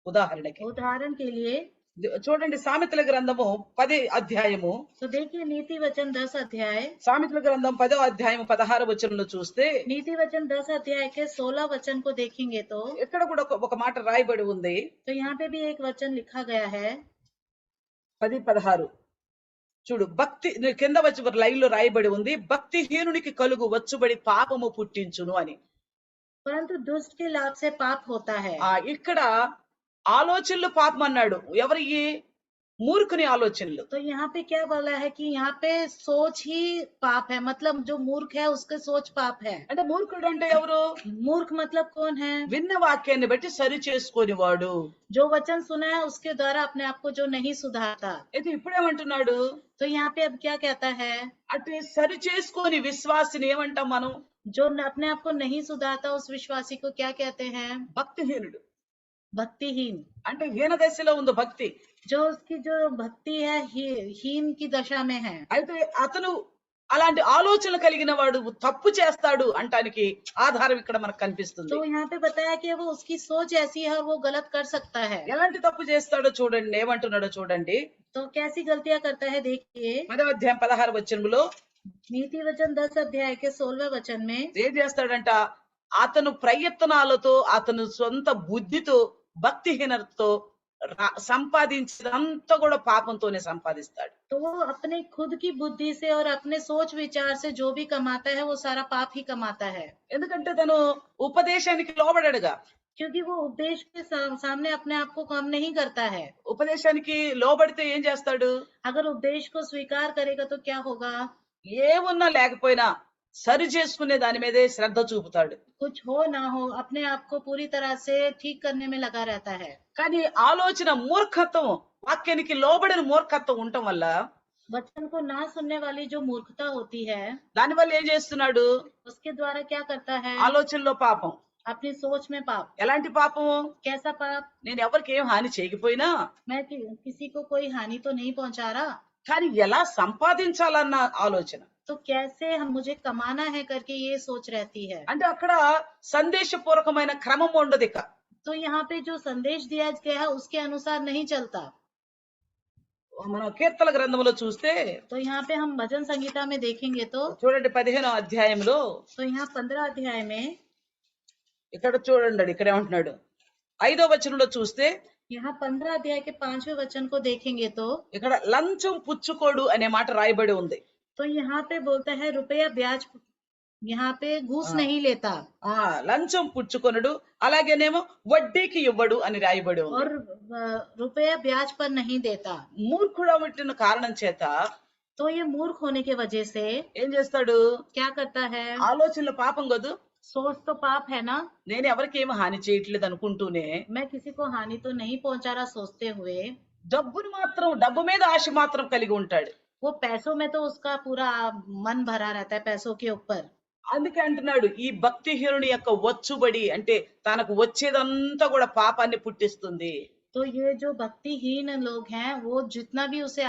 ఉదాహరణకి उदाहरण के लिए చూడండి సామెతల గ్రంథము 10 అధ్యాయము, तो देखिए नीति वचन 10 अध्याय, సామెతల గ్రంథం 10వ అధ్యాయం 16 వచనంలో చూస్తే नीति वचन 10 अध्याय के 16 वचन को देखेंगे तो ఇక్కడ కూడా ఒక మాట రాయబడి ఉంది, यहाँ पे भी एक वचन लिखा गया है 10:16. చూడు, భక్తి కింద వచ్చి లైన్ లో రాయబడి ఉంది, భక్తిహీనునికి కలుగు వచ్చుబడి పాపము పుట్టించును అని. परंतु दुष्ट के लाभ से पाप होता है। ఇక్కడ ఆలోచనలు పాపం అన్నాడు. ఎవరి? మూర్ఖుని ఆలోచనలు. तो यहाँ पे क्या बोला है कि यहाँ पे सोच ही पाप है, मतलब जो मूर्ख है उसके सोच पाप है। అంటే మూర్ఖుడు అంటే ఎవరు? मूर्ख मतलब कौन है? విన్న వాక్యాన్ని బట్టి సరి చేసుకొని వాడు. जो वचन सुना है उसके द्वारा अपने आप को जो नहीं सुधारता। అయితే ఇప్పుడేమంటున్నాడు? तो यहाँ पे अब क्या कहता है? అటు సరి చేసుకొని విశ్వాసిని ఏమంటాం మనం? जो अपने आप को नहीं सुधारता उस विश्वासी को क्या कहते हैं? భక్తిహీనుడు. भक्तिहीन। అంటే హీన దశలో ఉంది భక్తి. जो उसकी जो भक्ति है हीन की दशा में है। అయితే అతను అలాంటి ఆలోచనలు కలిగిన వాడు తప్పు చేస్తాడు అంటానికి ఆధారం ఇక్కడ మనకు కనిపిస్తుంది. तो यहाँ पे बताया कि वो उसकी सोच ऐसी है और वो गलत कर सकता है। ఎలాంటి తప్పు చేస్తాడో చూడండి, ఏమంటున్నాడో చూడండి. तो कैसी गलतियां करता है देखिए, 10వ అధ్యాయం 16 వచనంలో नीति वचन 10 अध्याय के 16वें वचन में ఏం చేస్తాడంట? అతను ప్రయత్నాలతో, అతను సొంత బుద్ధితో, భక్తిహీనతతో సంపాదించినంతా కూడా పాపంతోనే సంపాదిస్తాడు. तो वो अपने खुद की बुद्धि से और अपने सोच विचार से जो भी कमाता है वो सारा पाप ही कमाता है। ఎందుకంటే తను ఉపదేశానికి లోబడడుగా. क्योंकि वो उपदेश के सामने अपने आप को कम नहीं करता है। ఉపదేశానికి లోబడితే ఏం చేస్తాడు? अगर उपदेश को स्वीकार करेगा तो क्या होगा? ఏమున్నా లేకపోయినా సరి చేసుకునే దాని మీదే శ్రద్ధ చూపుతాడు. कुछ हो ना हो अपने आप को पूरी तरह से ठीक करने में लगा रहता है। కానీ ఆలోచన మూర్ఖత్వం, వాక్యానికి లోబడిన మూర్ఖత్వం ఉండటం వల్ల, वचन को ना सुनने वाली जो मूर्खता होती है దాని వల్ల ఏం చేస్తున్నాడు? उसके द्वारा क्या करता है? ఆలోచనలో పాపం. अपनी सोच में पाप। ఎలాంటి పాపం? कैसा पाप? నేను ఎవరికి ఏం హాని చేయకపోయినా मैं किसी को कोई हानि तो नहीं पहुंचा रहा, కానీ ఎలా సంపాదించాలన్న ఆలోచన. तो कैसे हम मुझे कमाना है करके ये सोच रहती है। అంటే అక్కడ సందేశపూర్వకమైన క్రమం ఉండదు ఇక. तो यहाँ पे जो संदेश दिया गया है उसके अनुसार नहीं चलता। మనం కీర్తన గ్రంథంలో చూస్తే तो यहाँ पे हम भजन संगीता में देखेंगे तो చూడండి 15వ అధ్యాయంలో यहाँ 15 अध्याय में ఇక్కడ చూడండి, ఇక్కడ ఏమంటున్నాడు? 5వ వచనంలో చూస్తే यहाँ 15 अध्याय के 5वें वचन को देखेंगे तो ఇక్కడ లంచం పుచ్చుకోడు అనే మాట రాయబడి ఉంది. तो यहाँ पे बोलता है रुपया ब्याज, यहाँ पे घूस नहीं लेता, లంచం పుచ్చుకొనడు, అలాగేనేమో వడ్డీకి ఇవ్వడు అని రాయబడి ఉంది. और रुपया ब्याज पर नहीं देता। మూర్ఖుడు పుట్టిన కారణం చేత तो ये मूर्ख होने की वजह से ఏం చేస్తాడు? क्या करता है? ఆలోచనలో పాపం కదూ. सोच तो पाप है ना। నేను ఎవరికి ఏమి హాని చేయట్లేదు అనుకుంటూనే मैं किसी को हानि तो नहीं पहुंचा रहा सोचते हुए డబ్బుని మాత్రం, డబ్బు మీద ఆశ మాత్రం కలిగి ఉంటాడు. वो पैसों में तो उसका पूरा मन भरा रहता है, पैसों के ऊपर। అందుకే అంటున్నాడు, ఈ భక్తిహీనుని యొక్క వచ్చుబడి అంటే తనకు వచ్చేదంతా కూడా పాపాన్ని పుట్టిస్తుంది. तो ये जो भक्तिहीन लोग हैं वो जितना भी उसे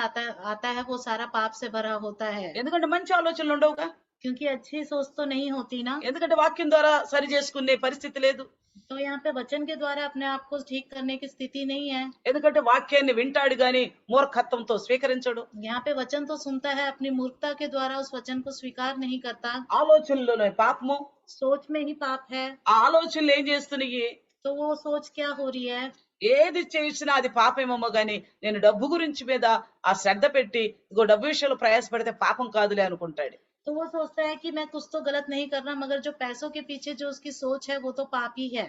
आता है वो सारा पाप से भरा होता है। ఎందుకంటే మంచి ఆలోచనలు ఉండవుగా. क्योंकि अच्छी सोच तो नहीं होती ना। ఎందుకంటే వాక్యం ద్వారా సరి చేసుకునే పరిస్థితి లేదు. तो यहाँ पे वचन के द्वारा अपने आप को ठीक करने की स्थिति नहीं है। ఎందుకంటే వాక్యాన్ని వింటాడు గాని మూర్ఖత్వంతో స్వీకరించడు. यहाँ पे वचन तो सुनता है, अपनी मूर्खता के द्वारा उस वचन को स्वीकार नहीं करता। ఆలోచనలోనే పాపము. सोच में ही पाप है। ఆ ఆలోచనలు ఏం చేస్తున్నాయి? तो वो सोच क्या हो रही है? ఏది చేసినా అది పాపమేమో గాని నేను డబ్బు గురించి మీద ఆ శ్రద్ధ పెట్టి ఇగో డబ్బు విషయంలో ప్రయాసపడితే పాపం కాదులే అనుకుంటాడు. तो वो सोचता है कि मैं कुछ तो गलत नहीं कर रहा, मगर जो पैसों के पीछे जो उसकी सोच है वो तो पाप ही है।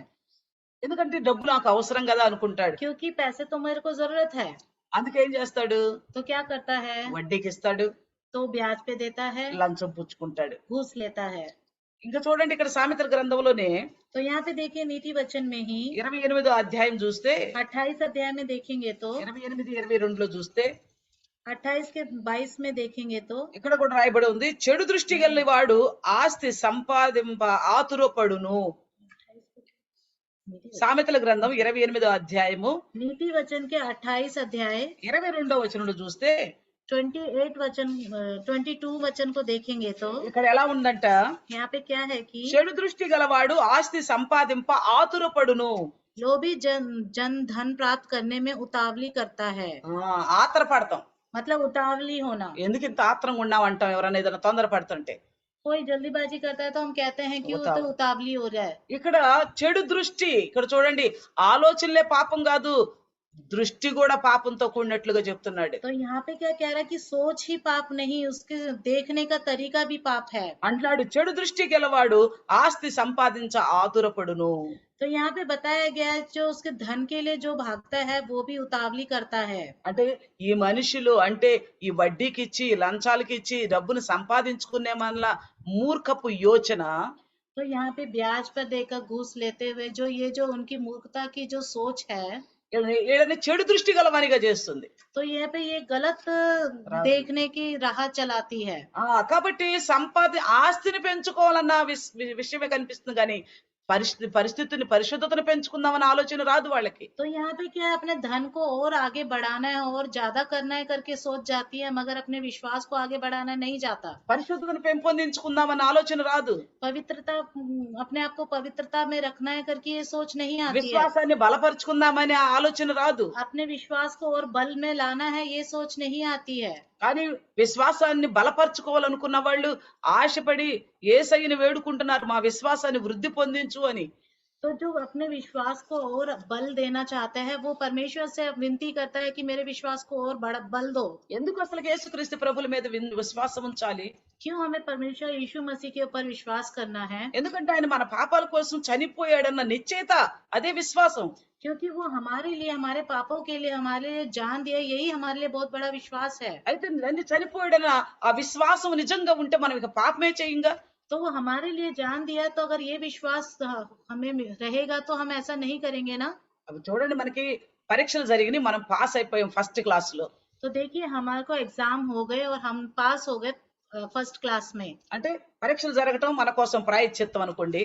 ఎందుకంటే డబ్బు నాకు అవసరం కదా అనుకుంటాడు. क्योंकि पैसे तो मेरे को जरूरत है। అందుకే ఏం చేస్తాడు? तो क्या करता है? వడ్డీకి ఇస్తాడు, तो ब्याज पे देता है, లంచం పుచ్చుకుంటాడు. घूस लेता है। ఇంకా చూడండి ఇక్కడ సామెతల గ్రంథంలోనే तो यहाँ पे देखिए नीति वचन में ही 28వ అధ్యాయం చూస్తే 28 अध्याय में देखेंगे तो 28, 22లో చూస్తే 28 के 22 में देखेंगे तो ఇక్కడ కూడా రాయబడి ఉంది, చెడు దృష్టి గలవాడు ఆస్తి సంపాదింప ఆతురపడును. సామెతల గ్రంథం 28వ అధ్యాయము नीति वचन के 28 अध्याय 22వ వచనంలో చూస్తే 28 वचन 22 वचन को देखेंगे तो ఇక్కడ ఎలా ఉందంట? यहाँ पे क्या है कि చెడు దృష్టి గలవాడు ఆస్తి సంపాదింప ఆతురపడును. लोभी जन धन प्राप्त करने में उतावली करता है। ఆత్రపడతాం. मतलब उतावली होना। ఎందుకు ఇంత ఆత్రంగా ఉన్నావు అంటాం ఎవరైనా ఏదైనా తొందర పడుతుంటే. कोई जल्दीबाजी करता है तो हम कहते हैं कि वो तो ఉతావ उतावली हो रहा है। ఇక్కడ చెడు దృష్టి, ఇక్కడ చూడండి, ఆలోచనలే పాపం కాదు, దృష్టి కూడా పాపంతో కూడినట్లుగా చెప్తున్నాడు. तो यहाँ पे क्या कह रहा है कि सोच ही पाप नहीं, उसके देखने का तरीका भी पाप है। అంటున్నాడు చెడు దృష్టి గలవాడు ఆస్తి సంపాదించ ఆతురపడును. तो यहाँ पे बताया गया है जो उसके धन के लिए जो भागता है वो भी उतावली करता है। అంటే ఈ మనుషులు అంటే ఈ వడ్డీకి ఇచ్చి లంచాలకి ఇచ్చి డబ్బును సంపాదించుకునే మనల మూర్ఖపు యోచన, तो यहाँ पे ब्याज पर देकर घूस लेते हुए जो ये जो उनकी मूर्खता की जो सोच है, వీళ్ళని చెడు దృష్టి గలవానిగా చేస్తుంది. तो यहाँ पे ये गलत राह देखने की राह चलाती है। కాబట్టి ఆస్తిని పెంచుకోవాలన్న విషయమే కనిపిస్తుంది కానీ పరిస్థితిని పరిశుద్ధతను పెంచుకుందామన్న ఆలోచన రాదు వాళ్ళకి. तो यहाँ पे क्या है, अपने धन को और आगे बढ़ाना है और ज्यादा करना है करके सोच जाती है, मगर अपने विश्वास को आगे बढ़ाना नहीं जाता। పరిశుద్ధతను పెంపొందించుకుందామన్న ఆలోచన రాదు. पवित्रता, अपने आप को पवित्रता में रखना है करके ये सोच नहीं आती है। విశ్వాసాన్ని బలపరుచుకుందామనే ఆలోచన రాదు. अपने विश्वास को और बल में लाना है ये सोच नहीं आती है। కానీ విశ్వాసాన్ని బలపరుచుకోవాలనుకున్న వాళ్ళు ఆశపడి యేసయ్యని వేడుకుంటున్నారు, మా విశ్వాసాన్ని వృద్ధి పొందించు అని. तो जो अपने विश्वास को और बल देना चाहता है वो परमेश्वर से विनती करता है कि मेरे विश्वास को और बल दो। ఎందుకు అసలు యేసుక్రీస్తు ప్రభుల మీద విశ్వాసం ఉంచాలి? क्यों हमें परमेश्वर यीशु मसीह के ऊपर विश्वास करना है? ఎందుకంటే ఆయన మన పాపాల కోసం చనిపోయాడన్న నిశ్చయత, అదే విశ్వాసం. क्योंकि वो हमारे लिए, हमारे पापों के लिए हमारे लिए जान दिया, यही हमारे लिए बहुत बड़ा विश्वास है। అయితే చనిపోయాడన్న ఆ విశ్వాసం నిజంగా ఉంటే మనం ఇక పాపమే చేయంగా. तो वो हमारे लिए जान दिया, तो अगर ये विश्वास हमें रहेगा तो हम ऐसा नहीं करेंगे ना। అవి చూడండి, మనకి పరీక్షలు జరిగినాయి, మనం పాస్ అయిపోయాం ఫస్ట్ క్లాస్ లో. तो देखिए हमारे को एग्जाम हो गए और हम पास हो गए फर्स्ट क्लास में। అంటే పరీక్షలు జరగటం మన కోసం ప్రాయశ్చిత్తం అనుకోండి.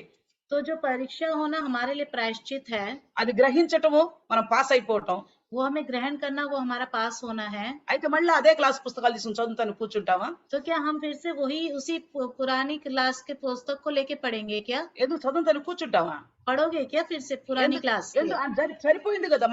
तो जो परीक्षा होना हमारे लिए प्रायश्चित है, అది గ్రహించటము మనం పాస్ అయిపోవటం. वो हमें ग्रहण करना, वो हमारा पास होना है। అయితే మళ్ళీ అదే క్లాస్ పుస్తకాలు తీసుకుని చదువుతాను కూర్చుంటావా? तो क्या हम फिर से वही उसी पुरानी क्लास के पुस्तक को लेके पढ़ेंगे क्या? ఎందుకు చదువుతాను కూర్చుంటావా? पढ़ोगे क्या फिर से पुरानी क्लास? సరిపోయింది కదా,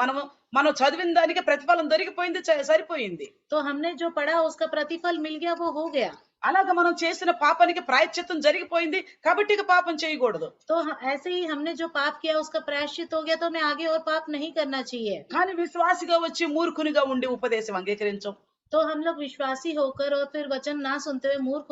మనం చదివిన దానికి ప్రతిఫలం దొరికిపోయింది, సరిపోయింది. तो हमने जो पढ़ा उसका प्रतिफल मिल गया, वो हो गया। అలాగా మనం చేసిన పాపానికి ప్రాయశ్చిత్తం జరిగిపోయింది కాబట్టి ఇక పాపం చేయకూడదు. तो ऐसे ही हमने जो पाप किया उसका प्रायश्चित हो गया, तो हमें आगे और पाप नहीं करना चाहिए। కానీ విశ్వాసిగా వచ్చి మూర్ఖునిగా ఉండి ఉపదేశం అంగీకరించం. तो हम लोग विश्वासी होकर और फिर वचन ना सुनते हुए मूर्ख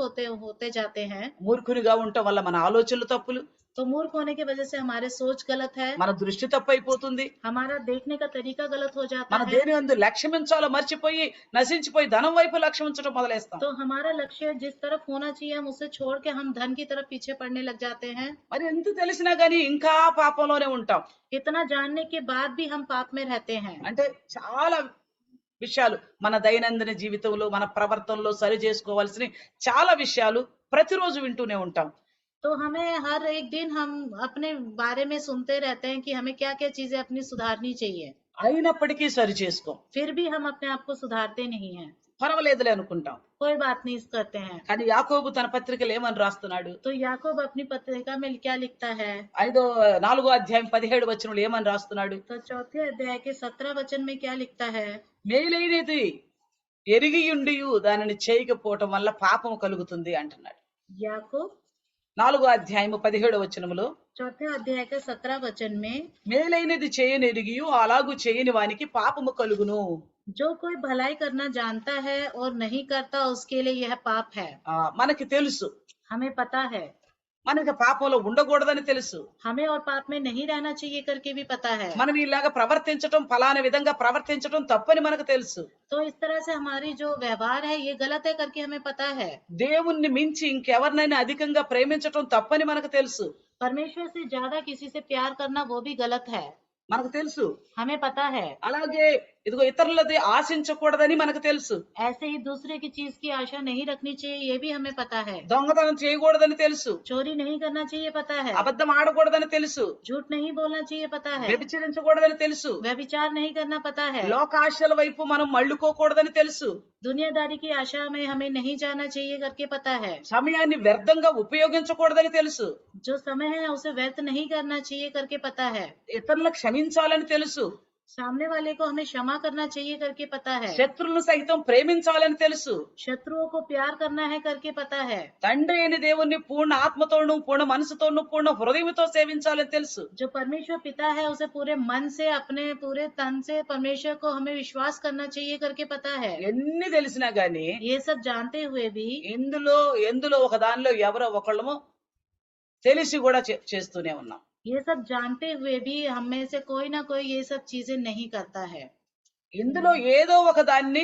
होते जाते हैं। మూర్ఖునిగా ఉండటం వల్ల మన ఆలోచనలు తప్పులు, तो मूर्ख होने की वजह से हमारे सोच गलत है, మన దృష్టి తప్పైపోతుంది, हमारा देखने का तरीका गलत हो जाता మన है। దేని యందు లక్ష్యం ఉంచాలో మర్చిపోయి నశించిపోయి ధనం వైపు లక్ష్యం ఉంచడం మొదలేస్తాం. तो हमारा लक्ष्य जिस तरफ होना चाहिए हम उसे छोड़ के हम धन की तरफ पीछे पड़ने लग जाते हैं। మరి ఎంత తెలిసినా గానీ ఇంకా పాపంలోనే ఉంటాం. इतना जानने के बाद भी हम पाप में रहते हैं। అంటే చాలా విషయాలు మన దైనందిన జీవితంలో మన ప్రవర్తనలో సరి చేసుకోవాల్సిన చాలా విషయాలు ప్రతిరోజు వింటూనే ఉంటాం. तो हमें हर एक दिन हम अपने बारे में सुनते रहते हैं कि हमें क्या क्या चीजें अपनी सुधारनी चाहिए, అయినప్పటికీ సరి చేసుకోం. फिर भी हम अपने आप को सुधारते नहीं हैं। పర్వాలేదులే అనుకుంటాం. कोई बात नहीं करते हैं। కానీ యాకోబు తన పత్రికలో ఏమని రాస్తున్నాడు? तो याकूब अपनी पत्रिका में क्या लिखता है? 4వ అధ్యాయం 17 వచనంలో ఏమని రాస్తున్నాడు? तो चौथे अध्याय के 17 वचन में क्या लिखता है? మేలైనది ఎరిగియుండియు దానిని చేయకపోవటం వల్ల పాపం కలుగుతుంది అంటున్నాడు. याकूब 4వ అధ్యాయము 17 వచనములో चौथे अध्याय के 17 वचन में, మేలైనది చేయనెరిగియు అలాగు చేయని వానికి పాపము కలుగును. जो कोई भलाई करना जानता है और नहीं करता उसके लिए यह पाप है। మనకి తెలుసు, हमें पता है, మనకి పాపంలో ఉండకూడదని తెలుసు, हमें और पाप में नहीं रहना चाहिए करके भी पता है। మనం ఇలాగా ప్రవర్తించటం ఫలానా విధంగా ప్రవర్తించటం తప్పని మనకు తెలుసు. तो इस तरह से हमारी जो व्यवहार है ये गलत है करके हमें पता है। దేవుణ్ణి మించి ఇంకెవరినైనా అధికంగా ప్రేమించటం తప్పని మనకు తెలుసు. परमेश्वर से ज्यादा किसी से प्यार करना वो भी गलत है, మనకు తెలుసు. हमें पता है। అలాగే ఇదిగో ఇతరులది ఆశించకూడదని మనకు తెలుసు. ऐसे ही दूसरे की चीज की आशा नहीं रखनी चाहिए, ये भी हमें पता है। దొంగతనం చేయకూడదని తెలుసు. चोरी नहीं करना चाहिए, पता है। అబద్ధం ఆడకూడదని తెలుసు. झूठ नहीं बोलना चाहिए, पता है। వ్యభిచరించకూడదని తెలుసు. व्यभिचार नहीं करना, पता है। లోకాశల వైపు మనం మళ్ళుకోకూడదని తెలుసు. दुनियादारी की आशा में हमें नहीं जाना चाहिए करके पता है। సమయాన్ని వ్యర్థంగా ఉపయోగించకూడదని తెలుసు. जो समय है उसे व्यर्थ नहीं करना चाहिए करके पता है। ఇతరులకు క్షమించాలని తెలుసు. सामने वाले को हमें क्षमा करना चाहिए करके पता है। శత్రువులను సైతం ప్రేమించాలని తెలుసు. शत्रुओं को प्यार करना है करके पता है। తండ్రి అయిన దేవుణ్ణి పూర్ణ ఆత్మతోనూ పూర్ణ మనసుతోనూ పూర్ణ హృదయంతో సేవించాలని తెలుసు. जो परमेश्वर पिता है उसे पूरे मन से, अपने पूरे तन से परमेश्वर को हमें विश्वास करना चाहिए करके पता है। ఎన్ని తెలిసినా గాని ये सब जानते हुए भी ఎందులో ఒక దానిలో ఎవరో ఒకళ్ళము తెలిసి కూడా చేస్తూనే ఉన్నాం. ये सब जानते हुए भी हम में से कोई ना कोई ये सब चीजें नहीं करता है। ఇందులో ఏదో ఒక దాన్ని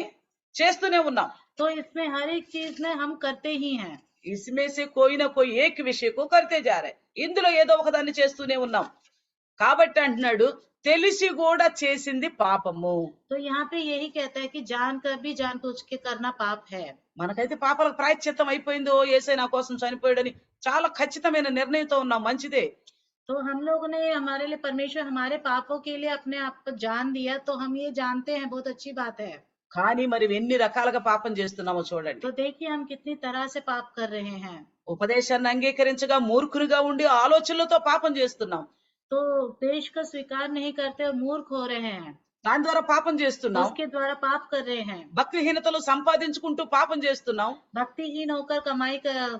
చేస్తూనే ఉన్నాం. तो इसमें हर एक चीज में हम करते ही हैं। इसमें से कोई ना कोई एक विषय को करते जा रहे. ఇందులో ఏదో ఒక దాన్ని చేస్తూనే ఉన్నాం. కాబట్టి అంటున్నాడు తెలిసి కూడా చేసింది పాపము. तो यहाँ पे यही कहता है कि जानकर भी जानबूझ के करना पाप है। మనకైతే పాపాలకు ప్రాయశ్చిత్తం అయిపోయిందో, యేసయ్య నా కోసం చనిపోయాడని చాలా ఖచ్చితమైన నిర్ణయంతో ఉన్నాం. మంచిదే. तो हम लोगों ने, हमारे लिए परमेश्वर हमारे पापों के लिए अपने आप को जान दिया, तो हम ये जानते हैं, बहुत अच्छी बात है। కానీ మరి ఎన్ని రకాలుగా పాపం చేస్తున్నామో చూడండి. तो देखिए हम कितनी तरह से पाप कर रहे हैं। ఉపదేశాన్ని అంగీకరించగా మూర్ఖునిగా ఉండి ఆలోచనలతో పాపం చేస్తున్నాం. तो उपदेश को स्वीकार नहीं करते और मूर्ख हो रहे हैं, దాని ద్వారా పాపం చేస్తున్నాం. उसके द्वारा पाप कर रहे हैं। భక్తిహీనతలు సంపాదించుకుంటూ పాపం చేస్తున్నాం. भक्तिहीन होकर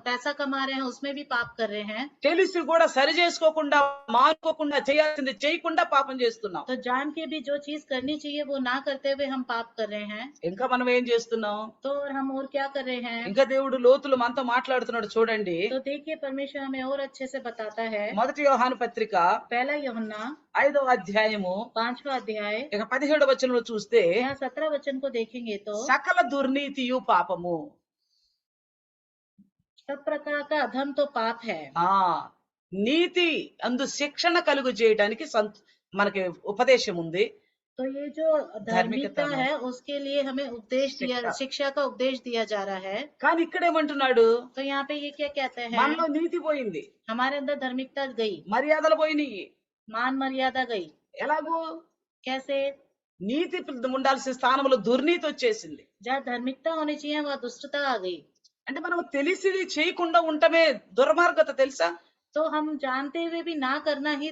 पैसा कमा रहे हैं, उसमें भी पाप कर रहे हैं। తెలిసి కూడా సరి చేసుకోకుండా మానుకోకుండా చేయాల్సింది చేయకుండా పాపం చేస్తున్నాం. तो जान के भी जो चीज करनी चाहिए वो ना करते हुए हम पाप कर रहे हैं। ఇంకా మనం ఏం చేస్తున్నాం? तो हम और क्या कर रहे हैं? ఇంకా దేవుడు లోతులు మనతో మాట్లాడుతున్నాడు చూడండి. तो देखिए परमेश्वर हमें और अच्छे से बताता है। మొదటి యోహాను పత్రిక पहला यूहन्ना 5వ అధ్యాయము 5वां अध्याय ఇక 17వ వచనంలో చూస్తే यहाँ 17 वचन को देखेंगे तो సకల దుర్నీతియు పాపము. सब प्रकार का अधर्म तो पाप है। ఆ నీతి అందు శిక్షణ కలుగు చేయడానికి మనకి ఉపదేశం ఉంది. तो ये जो धार्मिकता है उसके लिए हमें उपदेश दिया, शिक्षा का उपदेश दिया जा रहा है। కానీ ఇక్కడ ఏమంటున్నాడు? तो यहाँ पे ये क्या कहते हैं? మనలో నీతి పోయింది, हमारे अंदर धार्मिकता गई, మర్యాదలు పోయినాయి. मान मर्यादा गई। ఎలాగో? कैसे? నీతి ఉండాల్సిన స్థానంలో దుర్నీతి వచ్చేసింది. जहाँ धार्मिकता होनी चाहिए वहाँ दुष्टता आ गई। అంటే మనం తెలిసి చేయకుండా ఉండటమే దుర్మార్గత తెలుసా? तो हम जानते हुए भी ना करना ही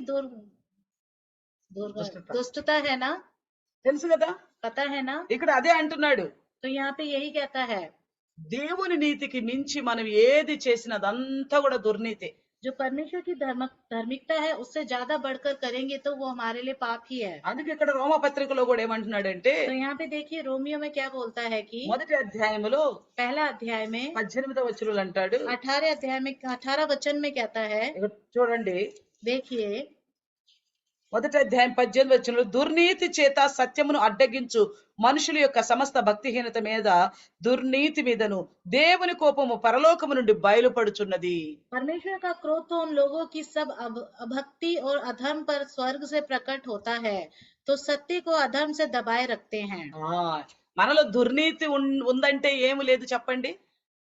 दुष्टता है ना? తెలుసు కదా? पता है ना? ఇక్కడ అదే అంటున్నాడు. तो यहाँ पे यही कहता है దేవుని నీతికి మించి మనం ఏది చేసినదంతా కూడా దుర్నీతి. जो परमेश्वर की धार्मिकता है उससे ज्यादा बढ़कर करेंगे तो वो हमारे लिए पाप ही है। అందుకే ఇక్కడ రోమ పత్రికలో కూడా ఏమంటున్నాడంటే तो यहाँ पे देखिए रोमियो में क्या बोलता है कि మొదటి అధ్యాయములో पहला अध्याय में 18వ వచనంలో అంటాడు. 18 अध्याय में 18 वचन में कहता है, ఇక్కడ చూడండి देखिए మొదటి అధ్యాయం 18వ వచనంలో దుర్నీతి చేత సత్యమును అడ్డగించు మనుషుల యొక్క సమస్త భక్తిహీనత మీద దుర్నీతి మీదను దేవుని కోపము పరలోకము నుండి బయలుపడుచున్నది. परमेश्वर का क्रोध तो उन लोगों की सब अभक्ति और अधर्म पर स्वर्ग से प्रकट होता है, तो सत्य को अधर्म से दबाए रखते हैं। మనలో దుర్నీతి ఉందంటే ఏమి లేదు చెప్పండి?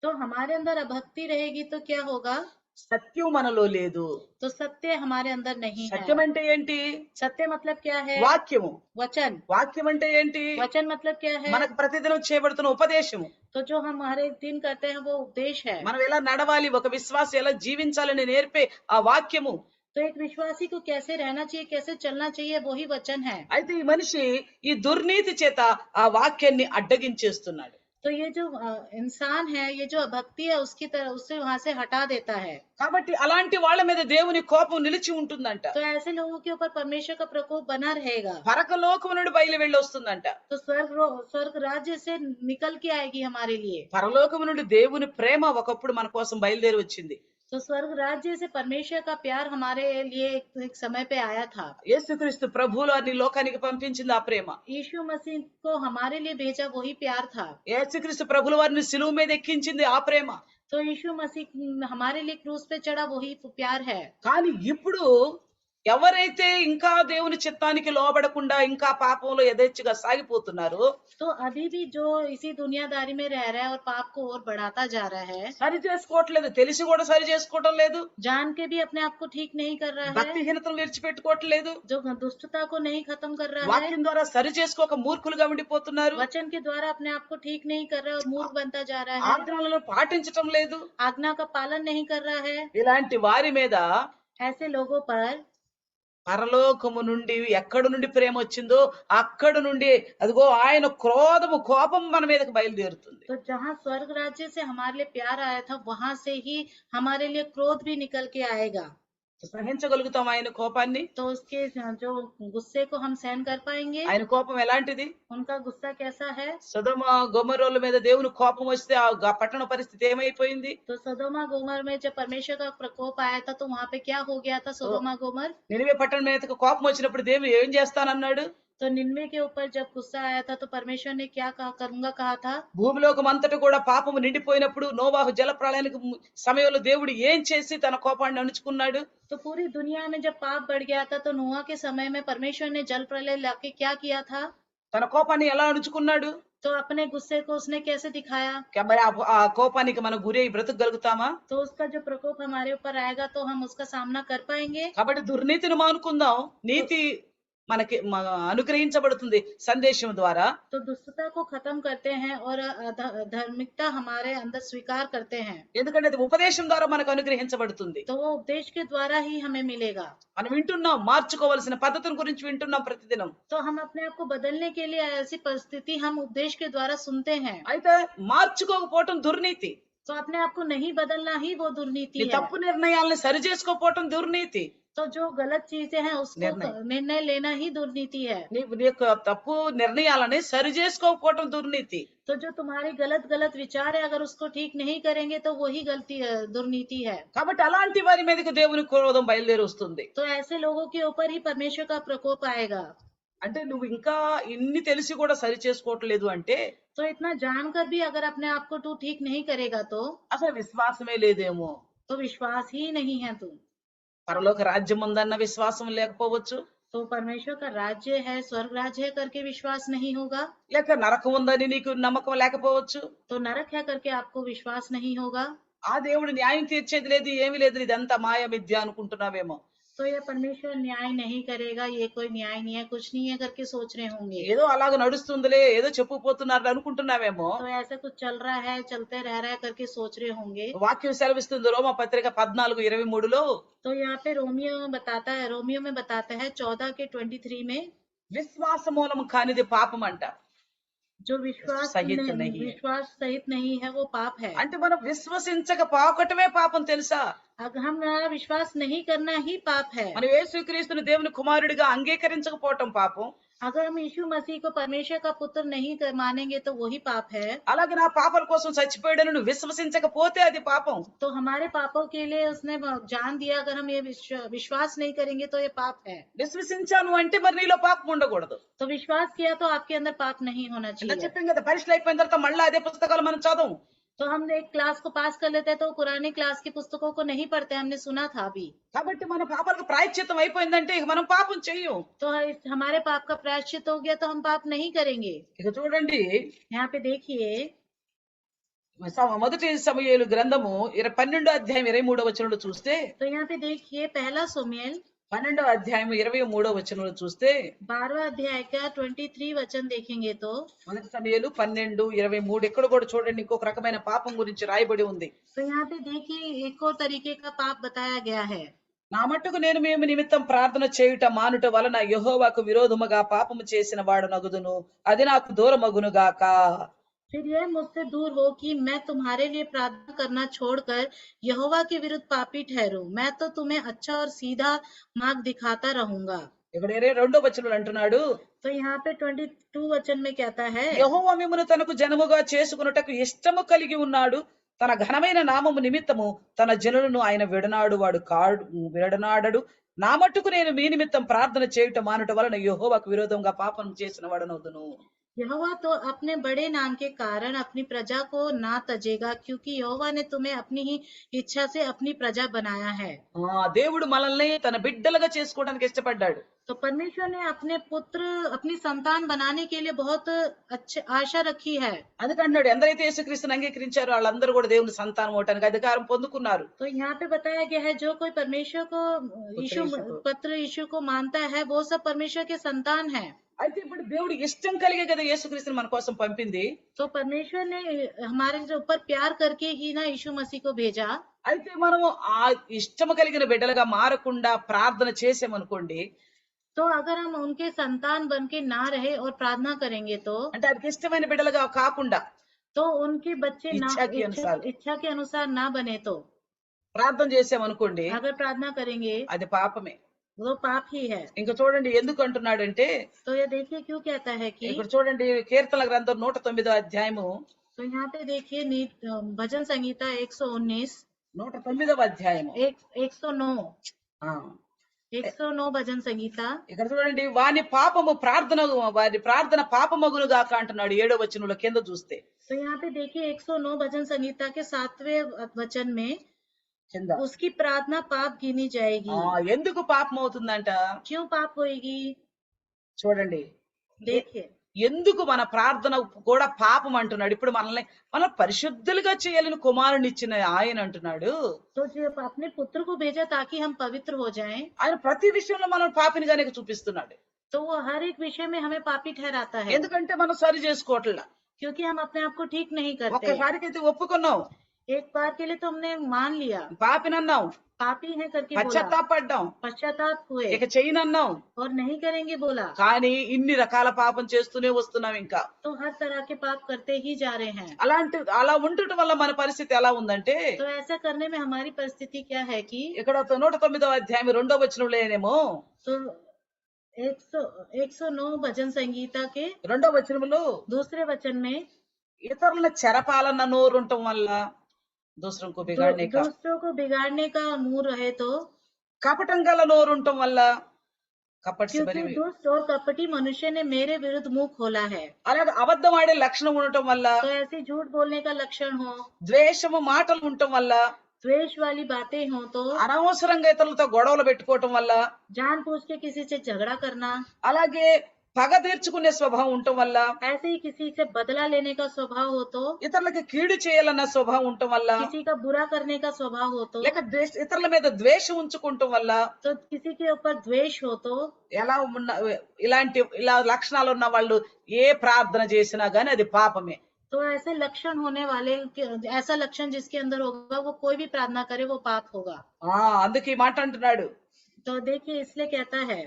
तो हमारे अंदर अभक्ति रहेगी तो क्या होगा? సత్యం మనలో లేదు. तो सत्य हमारे अंदर नहीं है। సత్యం అంటే ఏంటి? सत्य मतलब क्या है? వాక్యము. वचन। వాక్యం అంటే ఏంటి? वचन मतलब क्या है? మనకు ప్రతిదినం చేయబడుతున్న ఉపదేశము. तो जो हम हर एक दिन करते हैं वो उपदेश है। మనం ఎలా నడవాలి, ఒక విశ్వాసి ఎలా జీవించాలని నేర్పే ఆ వాక్యము. तो एक विश्वासी को कैसे रहना चाहिए, कैसे चलना चाहिए, वही वचन है। అయితే ఈ మనిషి ఈ దుర్నీతి చేత ఆ వాక్యాన్ని అడ్డగించేస్తున్నాడు. तो ये जो इंसान है, ये जो अभक्ति है उसकी तरह उससे वहां से हटा देता है। కాబట్టి అలాంటి వాళ్ళ మీద దేవుని కోపం నిలిచి ఉంటుందంట. तो ऐसे लोगों के ऊपर परमेश्वर का प्रकोप बना रहेगा। పరలోకము నుండి బయలు వెళ్ళి వస్తుందంట. तो स्वर्ग राज्य से निकल के आएगी हमारे लिए। పరలోకము నుండి దేవుని ప్రేమ ఒకప్పుడు మన కోసం బయలుదేరి వచ్చింది. तो स्वर्ग राज्य से परमेश्वर का प्यार हमारे लिए एक समय पे आया था। యేసుక్రీస్తు ప్రభువులు వారిని లోకానికి పంపించింది ఆ ప్రేమ. यीशु मसीह को हमारे लिए भेजा वही प्यार था। యేసుక్రీస్తు ప్రభువులు వారిని సిలువ మీద ఎక్కించింది ఆ ప్రేమ. तो यीशु मसीह हमारे लिए क्रूस पे चढ़ा वही प्यार है। కానీ ఇప్పుడు ఎవరైతే ఇంకా దేవుని చిత్తానికి లోబడకుండా ఇంకా పాపంలో యథేచ్ఛగా సాగిపోతున్నారో तो अभी भी जो इसी दुनियादारी में रह रहा है और पाप को और बढ़ाता जा रहा है, సరి చేసుకోవట్లేదు, తెలిసి కూడా సరి చేసుకోవటం లేదు, जान के भी अपने आप को ठीक नहीं कर रहा है, భక్తిహీనతను విడిచిపెట్టుకోవట్లేదు, जो दुष्टता को नहीं खत्म कर रहा है, వాక్యం ద్వారా సరి చేసుకోక మూర్ఖులుగా ఉండిపోతున్నారు, वचन के द्वारा अपने आप को ठीक नहीं कर रहा है और मूर्ख बनता जा रहा है, ఆజ్ఞలను పాటించటం లేదు, आज्ञा का पालन नहीं कर रहा है, ఇలాంటి వారి మీద ऐसे लोगों पर పరలోకము నుండి ఎక్కడి నుండి ప్రేమ వచ్చిందో అక్కడి నుండి అదిగో ఆయన క్రోధము కోపం మన మీదకి బయలుదేరుతుంది. तो जहाँ स्वर्ग राज्य से हमारे लिए प्यार आया था, वहां से ही हमारे लिए क्रोध भी निकल के आएगा। సహించగలుగుతాం ఆయన కోపాన్ని? तो उसके जो गुस्से को हम सहन कर पाएंगे? ఆయన కోపం ఎలాంటిది? उनका गुस्सा कैसा है? సొదొమ గొమొర్రాల మీద దేవుని కోపం వస్తే ఆ పట్టణ పరిస్థితి ఏమైపోయింది? तो सदोमा गोमर में जब परमेश्वर का प्रकोप आया था, तो वहाँ पे क्या हो गया था? सदोमा गोमर, నినివే పట్టణం మీదకి కోపం వచ్చినప్పుడు దేవుడు ఏం చేస్తానన్నాడు? तो निन्वे के ऊपर जब गुस्सा आया था, तो परमेश्वर ने क्या करूंगा कहा था? భూమిలోకం అంతటా కూడా పాపము నిండిపోయినప్పుడు నోవాహు జల ప్రళయానికి సమయంలో దేవుడు ఏం చేసి తన కోపాన్ని అణుచుకున్నాడు? तो पूरी दुनिया में जब पाप बढ़ गया था, तो नोआ के समय में परमेश्वर ने जल प्रलय लाके क्या किया था? తన కోపాన్ని ఎలా అణుచుకున్నాడు? तो अपने गुस्से को उसने कैसे दिखाया? మరి ఆ కోపానికి మనం గురి అయి బ్రతకగలుగుతామా? तो उसका जो प्रकोप हमारे ऊपर आएगा, तो हम उसका सामना कर पाएंगे? కాబట్టి దుర్నీతిని మానుకుందాం, నీతి మనకి అనుగ్రహించబడుతుంది సందేశం ద్వారా. तो दुष्टता को खत्म करते हैं और धार्मिकता हमारे अंदर स्वीकार करते हैं, ఎందుకంటే అది ఉపదేశం ద్వారా మనకు అనుగ్రహించబడుతుంది. तो वो उपदेश के द्वारा ही हमें मिलेगा। మనం వింటున్నాం, మార్చుకోవాల్సిన పద్ధతుల గురించి వింటున్నాం ప్రతిదినం. तो हम अपने आप को बदलने के लिए ऐसी परिस्थिति हम उपदेश के द्वारा सुनते हैं, అయితే మార్చుకోకపోవటం దుర్నీతి. तो अपने आप को नहीं बदलना ही वो दुर्नीति నీ है। తప్పు నిర్ణయాలను సరి చేసుకోకపోవటం దుర్నీతి. तो जो गलत चीजें हैं उसको निर्णय लेना ही दुर्नीति है। నీ యొక్క తప్పు నిర్ణయాలని సరి చేసుకోకపోవటం దుర్నీతి. तो जो तुम्हारी गलत विचार है, अगर उसको ठीक नहीं करेंगे, तो वही गलती दुर्नीति है। కాబట్టి అలాంటి వారి మీదకి దేవుని క్రోధం బయలుదేరి వస్తుంది. तो ऐसे लोगों के ऊपर ही परमेश्वर का प्रकोप आएगा। అంటే నువ్వు ఇంకా ఇన్ని తెలిసి కూడా సరి చేసుకోవట్లేదు అంటే तो इतना जानकर भी अगर अपने आप को तू ठीक नहीं करेगा, तो అసలు విశ్వాసమే లేదేమో. तो विश्वास ही नहीं है तू। పరలోక రాజ్యం ఉందన్న విశ్వాసం లేకపోవచ్చు, तो परमेश्वर का राज्य है, स्वर्ग राज्य है करके विश्वास नहीं होगा, లేక నరకం ఉందని నీకు నమ్మకం లేకపోవచ్చు. तो नरक है करके आपको विश्वास नहीं होगा। ఆ దేవుడు న్యాయం తీర్చేది లేదు, ఏమీ లేదు, ఇదంతా మాయ మిథ్య అనుకుంటున్నావేమో. तो ये परमेश्वर न्याय नहीं करेगा, ये कोई न्याय नहीं है, कुछ नहीं है करके सोच रहे होंगे। ఏదో అలాగ నడుస్తుందిలే, ఏదో చెప్పుకుపోతున్నారు అనుకుంటున్నావేమో. तो ऐसा कुछ चल रहा है, चलते रह रहा है करके सोच रहे होंगे। వాక్యం సెలవిస్తుంది రోమా పత్రిక 14:23లో, तो यहाँ पे रोमियो में बताता है 14 के 23 में, విశ్వాస మూలం కానిది పాపం అంట. जो विश्वास सहित नहीं है। विश्वास सहित नहीं है, वो पाप है। అంటే మనం విశ్వసించక పాకటమే పాపం తెలుసా? अगर हमारा विश्वास नहीं करना ही पाप है। మనం యేసుక్రీస్తుని దేవుని కుమారుడిగా అంగీకరించకపోవటం పాపం. अगर हम यीशु मसीह को परमेश्वर का पुत्र नहीं मानेंगे, तो वही पाप है। అలాగే నా పాపాల కోసం చచ్చిపోయాడని నువ్వు విశ్వసించకపోతే అది పాపం. तो हमारे पापों के लिए उसने जान दिया, अगर हम ये विश्वास नहीं करेंगे, तो ये पाप है। విశ్వసించాను అంటే మరి నీలో పాపం ఉండకూడదు. तो विश्वास किया तो आपके अंदर पाप नहीं होना ఇలా चाहिए। చెప్పాం కదా, పరీక్షలు అయిపోయిన తర్వాత మళ్ళీ అదే పుస్తకాలు మనం చదవం. तो हम एक क्लास को पास कर लेते हैं, तो पुरानी क्लास की पुस्तकों को नहीं पढ़ते, हमने सुना था अभी। కాబట్టి మన పాపాలకు ప్రాయశ్చిత్తం అయిపోయిందంటే ఇక మనం పాపం చెయ్యం. तो हमारे पाप का प्रायश्चित हो गया, तो हम पाप नहीं करेंगे। ఇక చూడండి, यहाँ पे देखिए, మొదటి సమూయేలు గ్రంథము 12:23 చూస్తే, तो यहाँ पे देखिए पहला सोमेल 12:23 చూస్తే 12वां अध्याय का 23 वचन देखेंगे, तो మొదటి సమూయేలు 12:23 ఇక్కడ కూడా చూడండి, ఇంకొక రకమైన పాపం గురించి రాయబడి ఉంది. तो यहाँ पे देखिए एक और तरीके का पाप बताया गया है। నా మట్టుకు నేను మేము నిమిత్తం ప్రార్థన చేయుట మానుట వలన యెహోవాకు విరోధముగా పాపము చేసిన వాడు నగుదును, అది నాకు దూరమగును గాక. फिर यह मुझसे दूर हो कि मैं तुम्हारे लिए प्रार्थना करना छोड़कर यहोवा के विरुद्ध पापी ठहरूं। मैं तो तुम्हें अच्छा और सीधा मार्ग दिखाता रहूंगा। ఇక్కడ 22 అంటున్నాడు, तो यहाँ पे 22 वचन में कहता है, యెహోవా మిమ్మును తనకు జనముగా చేసుకున్నటకు ఇష్టము కలిగి ఉన్నాడు, తన ఘనమైన నామము నిమిత్తము తన జనులను ఆయన విడనాడడు. నా మట్టుకు నేను మీ నిమిత్తం ప్రార్థన చేయుట మానుట వలన యెహోవాకు విరోధంగా పాపం చేసిన వాడనవుదును. यहोवा तो अपने बड़े नाम के कारण अपनी प्रजा को ना तजेगा, क्योंकि यहोवा ने तुम्हें अपनी ही इच्छा से अपनी प्रजा बनाया है। దేవుడు మనల్ని తన బిడ్డలుగా చేసుకోవడానికి ఇష్టపడ్డాడు. तो परमेश्वर ने अपने पुत्र, अपनी संतान बनाने के लिए बहुत अच्छी आशा रखी है। అందుకంటున్నాడు ఎందరైతే యేసుక్రీస్తుని అంగీకరించారో వాళ్ళందరూ కూడా దేవుని సంతానం అవటానికి అధికారం పొందుకున్నారు. तो यहाँ पे बताया गया है, जो कोई परमेश्वर को पुत्र यीशु को मानता है, वो सब परमेश्वर के संतान है। అయితే ఇప్పుడు దేవుడు ఇష్టం కలిగే కదా యేసుక్రీస్తుని మన కోసం పంపింది. तो परमेश्वर ने हमारे ऊपर प्यार करके ही ना यीशु मसीह को भेजा। అయితే మనము ఆ ఇష్టం కలిగిన బిడ్డలుగా మారకుండా ప్రార్థన చేసామనుకోండి, तो अगर हम उनके संतान बन के ना रहे और प्रार्थना करेंगे तो అంటే ఆయనకి ఇష్టమైన బిడ్డలుగా కాకుండా तो उनके बच्चे ना इच्छा के अनुसार ना बने तो ప్రార్థన చేసామనుకోండి, अगर प्रार्थना करेंगे అది పాపమే. वो पाप ही है। ఇంకా చూడండి ఎందుకు అంటున్నాడంటే, तो ये देखिए क्यों कहता है कि, ఇక్కడ చూడండి కీర్తనల గ్రంథం 109వ అధ్యాయము, तो यहाँ पे देखिए भजन संगीता 119 109వ అధ్యాయము 109 ఆ, 109 भजन संगीता। ఇక్కడ చూడండి వాని ప్రార్థన పాపమగును గాక అంటున్నాడు 7వ వచనంలో కింద చూస్తే. तो यहाँ पे देखिए 109 भजन संगीता के 7वें वचन में కింద उसकी प्रार्थना पाप गिनी जाएगी। ఎందుకు పాపం అవుతుందంట क्यों पाप होएगी? చూడండి, देखिए ఎందుకు మన ప్రార్థన కూడా పాపం అంటున్నాడు. ఇప్పుడు మన పరిశుద్ధులుగా చేయాలని కుమారుని ఇచ్చిన ఆయన అంటున్నాడు, तो जब अपने पुत्र को भेजा ताकि हम पवित्र हो जाएं, ఆయన ప్రతి విషయంలో మనం పాపినిగానే చూపిస్తున్నాడు. तो वो हर एक विषय में हमें पापी ठहराता है, ఎందుకంటే మనం సరి చేసుకోవట్లా. क्योंकि हम अपने आप को ठीक नहीं करते। ఒక్కసారికైతే ఒప్పుకున్నాం, एक बार के लिए तो हमने मान लिया, పాపినన్నాం, पापी है करके बोला, పశ్చాత్తాపడ్డాం, पश्चाताप हुए ఇక చేయనన్నాం, और नहीं करेंगे बोला, కానీ ఇన్ని రకాల పాపం చేస్తూనే వస్తున్నాం. ఇంకా तो हर तरह के पाप करते ही जा रहे हैं। అలా ఉండటం వల్ల మన పరిస్థితి ఎలా ఉందంటే, तो ऐसा करने में हमारी परिस्थिति क्या है कि ఇక్కడ 109వ అధ్యాయం 2వ వచనంలోనేమో, तो 109 भजन संगीता के 2వ వచనంలో दूसरे वचन में ఇతరులను చెరపాలన్న నోరుంటం వల్ల दूसरों को बिगाड़ने का, दूसरों को बिगाड़ने का मुंह रहे तो, కపటం గల నోరుంటం వల్ల, కపట क्योंकि दुष्ट और कपटी मनुष्य ने मेरे विरुद्ध मुंह खोला है। అలాగే అబద్ధం ఆడే లక్షణం ఉండటం వల్ల, तो ऐसे झूठ बोलने का लक्षण हो, ద్వేషము మాటలు ఉండటం వల్ల, द्वेष वाली बातें हो, तो అనవసరంగా ఇతరులతో గొడవలు పెట్టుకోవటం వల్ల, जानबूझ के किसी से झगड़ा करना, అలాగే పగ తీర్చుకునే స్వభావం ఉండటం వల్ల, ऐसे ही किसी से बदला लेने का स्वभाव हो, तो ఇతరులకి కీడు చేయాలన్న స్వభావం ఉండటం వల్ల, किसी का बुरा करने का स्वभाव हो, तो లేక ఇతరుల మీద ద్వేషం ఉంచుకుంటం వల్ల, तो किसी के ऊपर द्वेष हो, तो ఇలా లక్షణాలు ఉన్న వాళ్ళు ఏ ప్రార్థన చేసినా గానీ అది పాపమే. तो ऐसे लक्षण होने वाले, ऐसा लक्षण जिसके अंदर होगा, वो कोई भी प्रार्थना करे वो पाप होगा। అందుకే ఈ మాట అంటున్నాడు. तो देखिए इसलिए कहता है,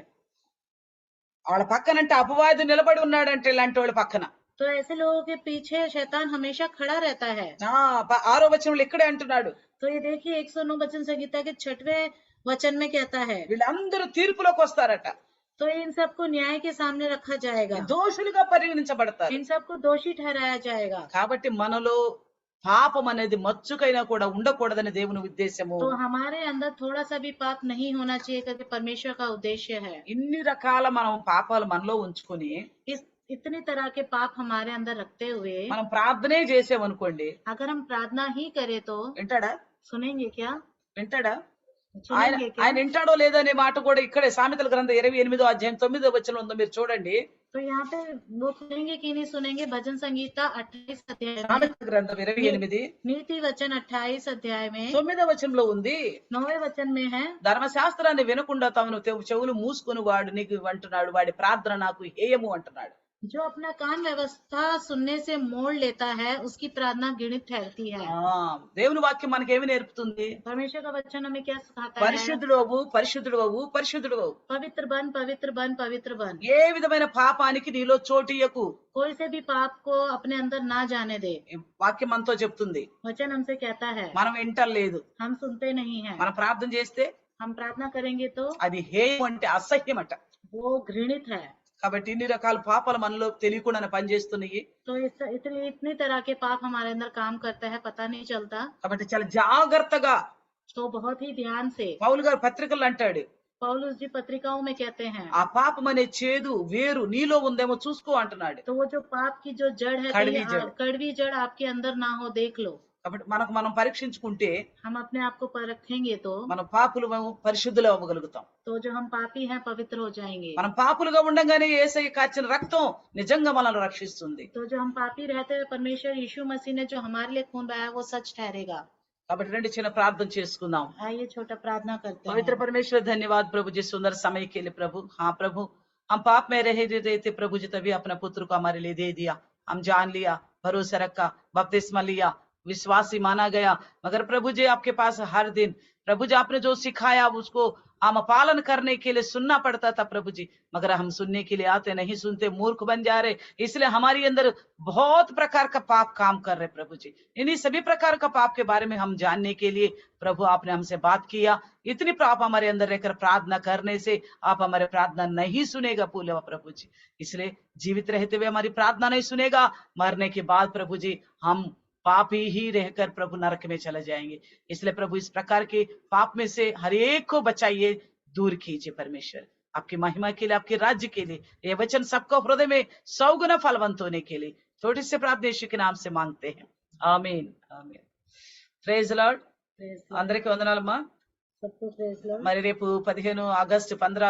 వాళ్ళ పక్కనంటే అపవాది నిలబడి ఉన్నాడంటే ఇలాంటి వాళ్ళ పక్కన. तो ऐसे लोगों के पीछे शैतान हमेशा खड़ा रहता है। 6వ వచనంలో ఇక్కడే అంటున్నాడు, तो ये देखिए 109 भजन संगीता के 6वें वचन में कहता है, వీళ్ళందరూ తీర్పులోకి వస్తారట, तो इन सबको न्याय के सामने रखा जाएगा, దోషులుగా పరిగణించబడతారు. इन सबको दोषी ठहराया जाएगा। కాబట్టి మనలో పాపం అనేది మచ్చుకైనా కూడా ఉండకూడదని దేవుని ఉద్దేశము. तो हमारे अंदर थोड़ा सा भी पाप नहीं होना चाहिए करके परमेश्वर का उद्देश्य है। ఇన్ని రకాల మనం పాపాలు మనలో ఉంచుకొని इतनी तरह के पाप हमारे अंदर रखते हुए మనం ప్రార్థనే చేసామనుకోండి, अगर हम प्रार्थना ही करें तो వింటాడా? सुनेंगे क्या? వింటాడా? सुनेंगे क्या? ఆయన వింటాడో లేదనే మాట కూడా ఇక్కడే సామెతల గ్రంథం 28వ అధ్యాయం 9వ వచనం ఉందో మీరు చూడండి. तो यहाँ पे वो सुनेंगे कि नहीं सुनेंगे, भजन संगीता 28 अध्याय में, సామెతల గ్రంథం 28 नीति वचन 28 अध्याय में 9వ వచనంలో ఉంది, 9वें वचन में है, ధర్మశాస్త్రాన్ని వినకుండా తమను చెవులు మూసుకుని వాడు నీకు అంటున్నాడు, వాడి ప్రార్థన నాకు హేయము అంటున్నాడు. जो अपना कान व्यवस्था सुनने से मोड़ लेता है, उसकी प्रार्थना घृणित ठहरती है। దేవుని వాక్యం మనకేమి నేర్పుతుంది? परमेश्वर का वचन हमें क्या सिखाता है? పరిశుద్ధుడు అవ్వు, పరిశుద్ధుడు అవ్వు, పరిశుద్ధుడు అవ్వు. पवित्र बन, पवित्र बन, पवित्र बन। ఏ విధమైన పాపానికి నీలో చోటియకు. कोई से भी पाप को अपने अंदर ना जाने दे। వాక్యం మనతో చెప్తుంది, वचन हमसे कहता है, మనం వింటలేదు. हम सुनते नहीं हैं। మనం ప్రార్థన చేస్తే हम प्रार्थना करेंगे तो అది హేయం అంటే అసహ్యమట. वो घृणित है। కాబట్టి ఇన్ని రకాల పాపాలు మనలో తెలియకుండా పనిచేస్తున్నాయి. तो इतनी तरह के पाप हमारे अंदर काम करता है, पता नहीं चलता। కాబట్టి చాలా జాగ్రత్తగా तो बहुत ही ध्यान से పౌలు గారు పత్రికలు అంటాడు, पौलुस जी पत्रिकाओं में कहते हैं। ఆ పాపం అనే చేదు వేరు నీలో ఉందేమో చూసుకో అంటున్నాడు. तो वो जो पाप की जो जड़ है, కడివి कहीं జడు. कड़वी जड़ आपके अंदर ना हो, देख लो। కాబట్టి మనకు మనం పరీక్షించుకుంటే हम अपने आप को परखेंगे మనం పాపులము పరిశుద్ధులు అవ్వగలుగుతాం. तो जो हम पापी हैं पवित्र हो जाएंगे। మనం పాపులుగా ఉండంగానే యేసయ్య కాచిన రక్తం నిజంగా మనల్ని రక్షిస్తుంది. तो जो हम पापी रहते हैं, परमेश्वर यीशु मसीह ने जो हमारे लिए खून बहाया वो सच ठहरेगा। కాబట్టి రండి చిన్న ప్రార్థన చేసుకుందాం. आइए छोटा प्रार्थना करते पवित्र हैं। परमेश्वर धन्यवाद प्रभु जी सुंदर समय के लिए प्रभु. हाँ प्रभु, हम पाप में रहे थे प्रभु जी, तभी अपना पुत्र को हमारे लिए दे दिया. हम जान लिया, भरोसा रखा, बपतिस्मा लिया, विश्वासी माना गया. मगर प्रभु जी आपके पास हर दिन प्रभु जी आपने जो सिखाया उसको हम पालन करने के लिए सुनना पड़ता था प्रभु जी, मगर हम सुनने के लिए आते नहीं, सुनते मूर्ख बन जा रहे. इसलिए हमारी अंदर बहुत प्रकार का पाप काम कर रहे प्रभु जी. इन्हीं सभी प्रकार का पाप के बारे में हम जानने के लिए प्रभु आपने हमसे बात किया. इतनी पाप हमारे अंदर रहकर प्रार्थना करने से आप हमारे प्रार्थना नहीं सुनेगा बोले प्रभु जी. इसलिए जीवित रहते हुए हमारी प्रार्थना नहीं सुनेगा, मरने के बाद प्रभु जी हम पापी ही रहकर प्रभु नरक में चले जाएंगे. इसलिए प्रभु इस प्रकार के पाप में से हर एक को बचाइए, दूर कीजिए परमेश्वर. आपकी महिमा के लिए, आपके राज्य के लिए ये वचन सबको हृदय में 100 गुना फलवंत होने के लिए छोटी से प्रार्थना यीशु के नाम से मांगते हैं. आमीन आमीन. Praise lord. Praise Lord. అందరికీ వందనాలమ్మా. सबको प्रेज लॉर्ड. మరి రేపు 15 ఆగస్టు 15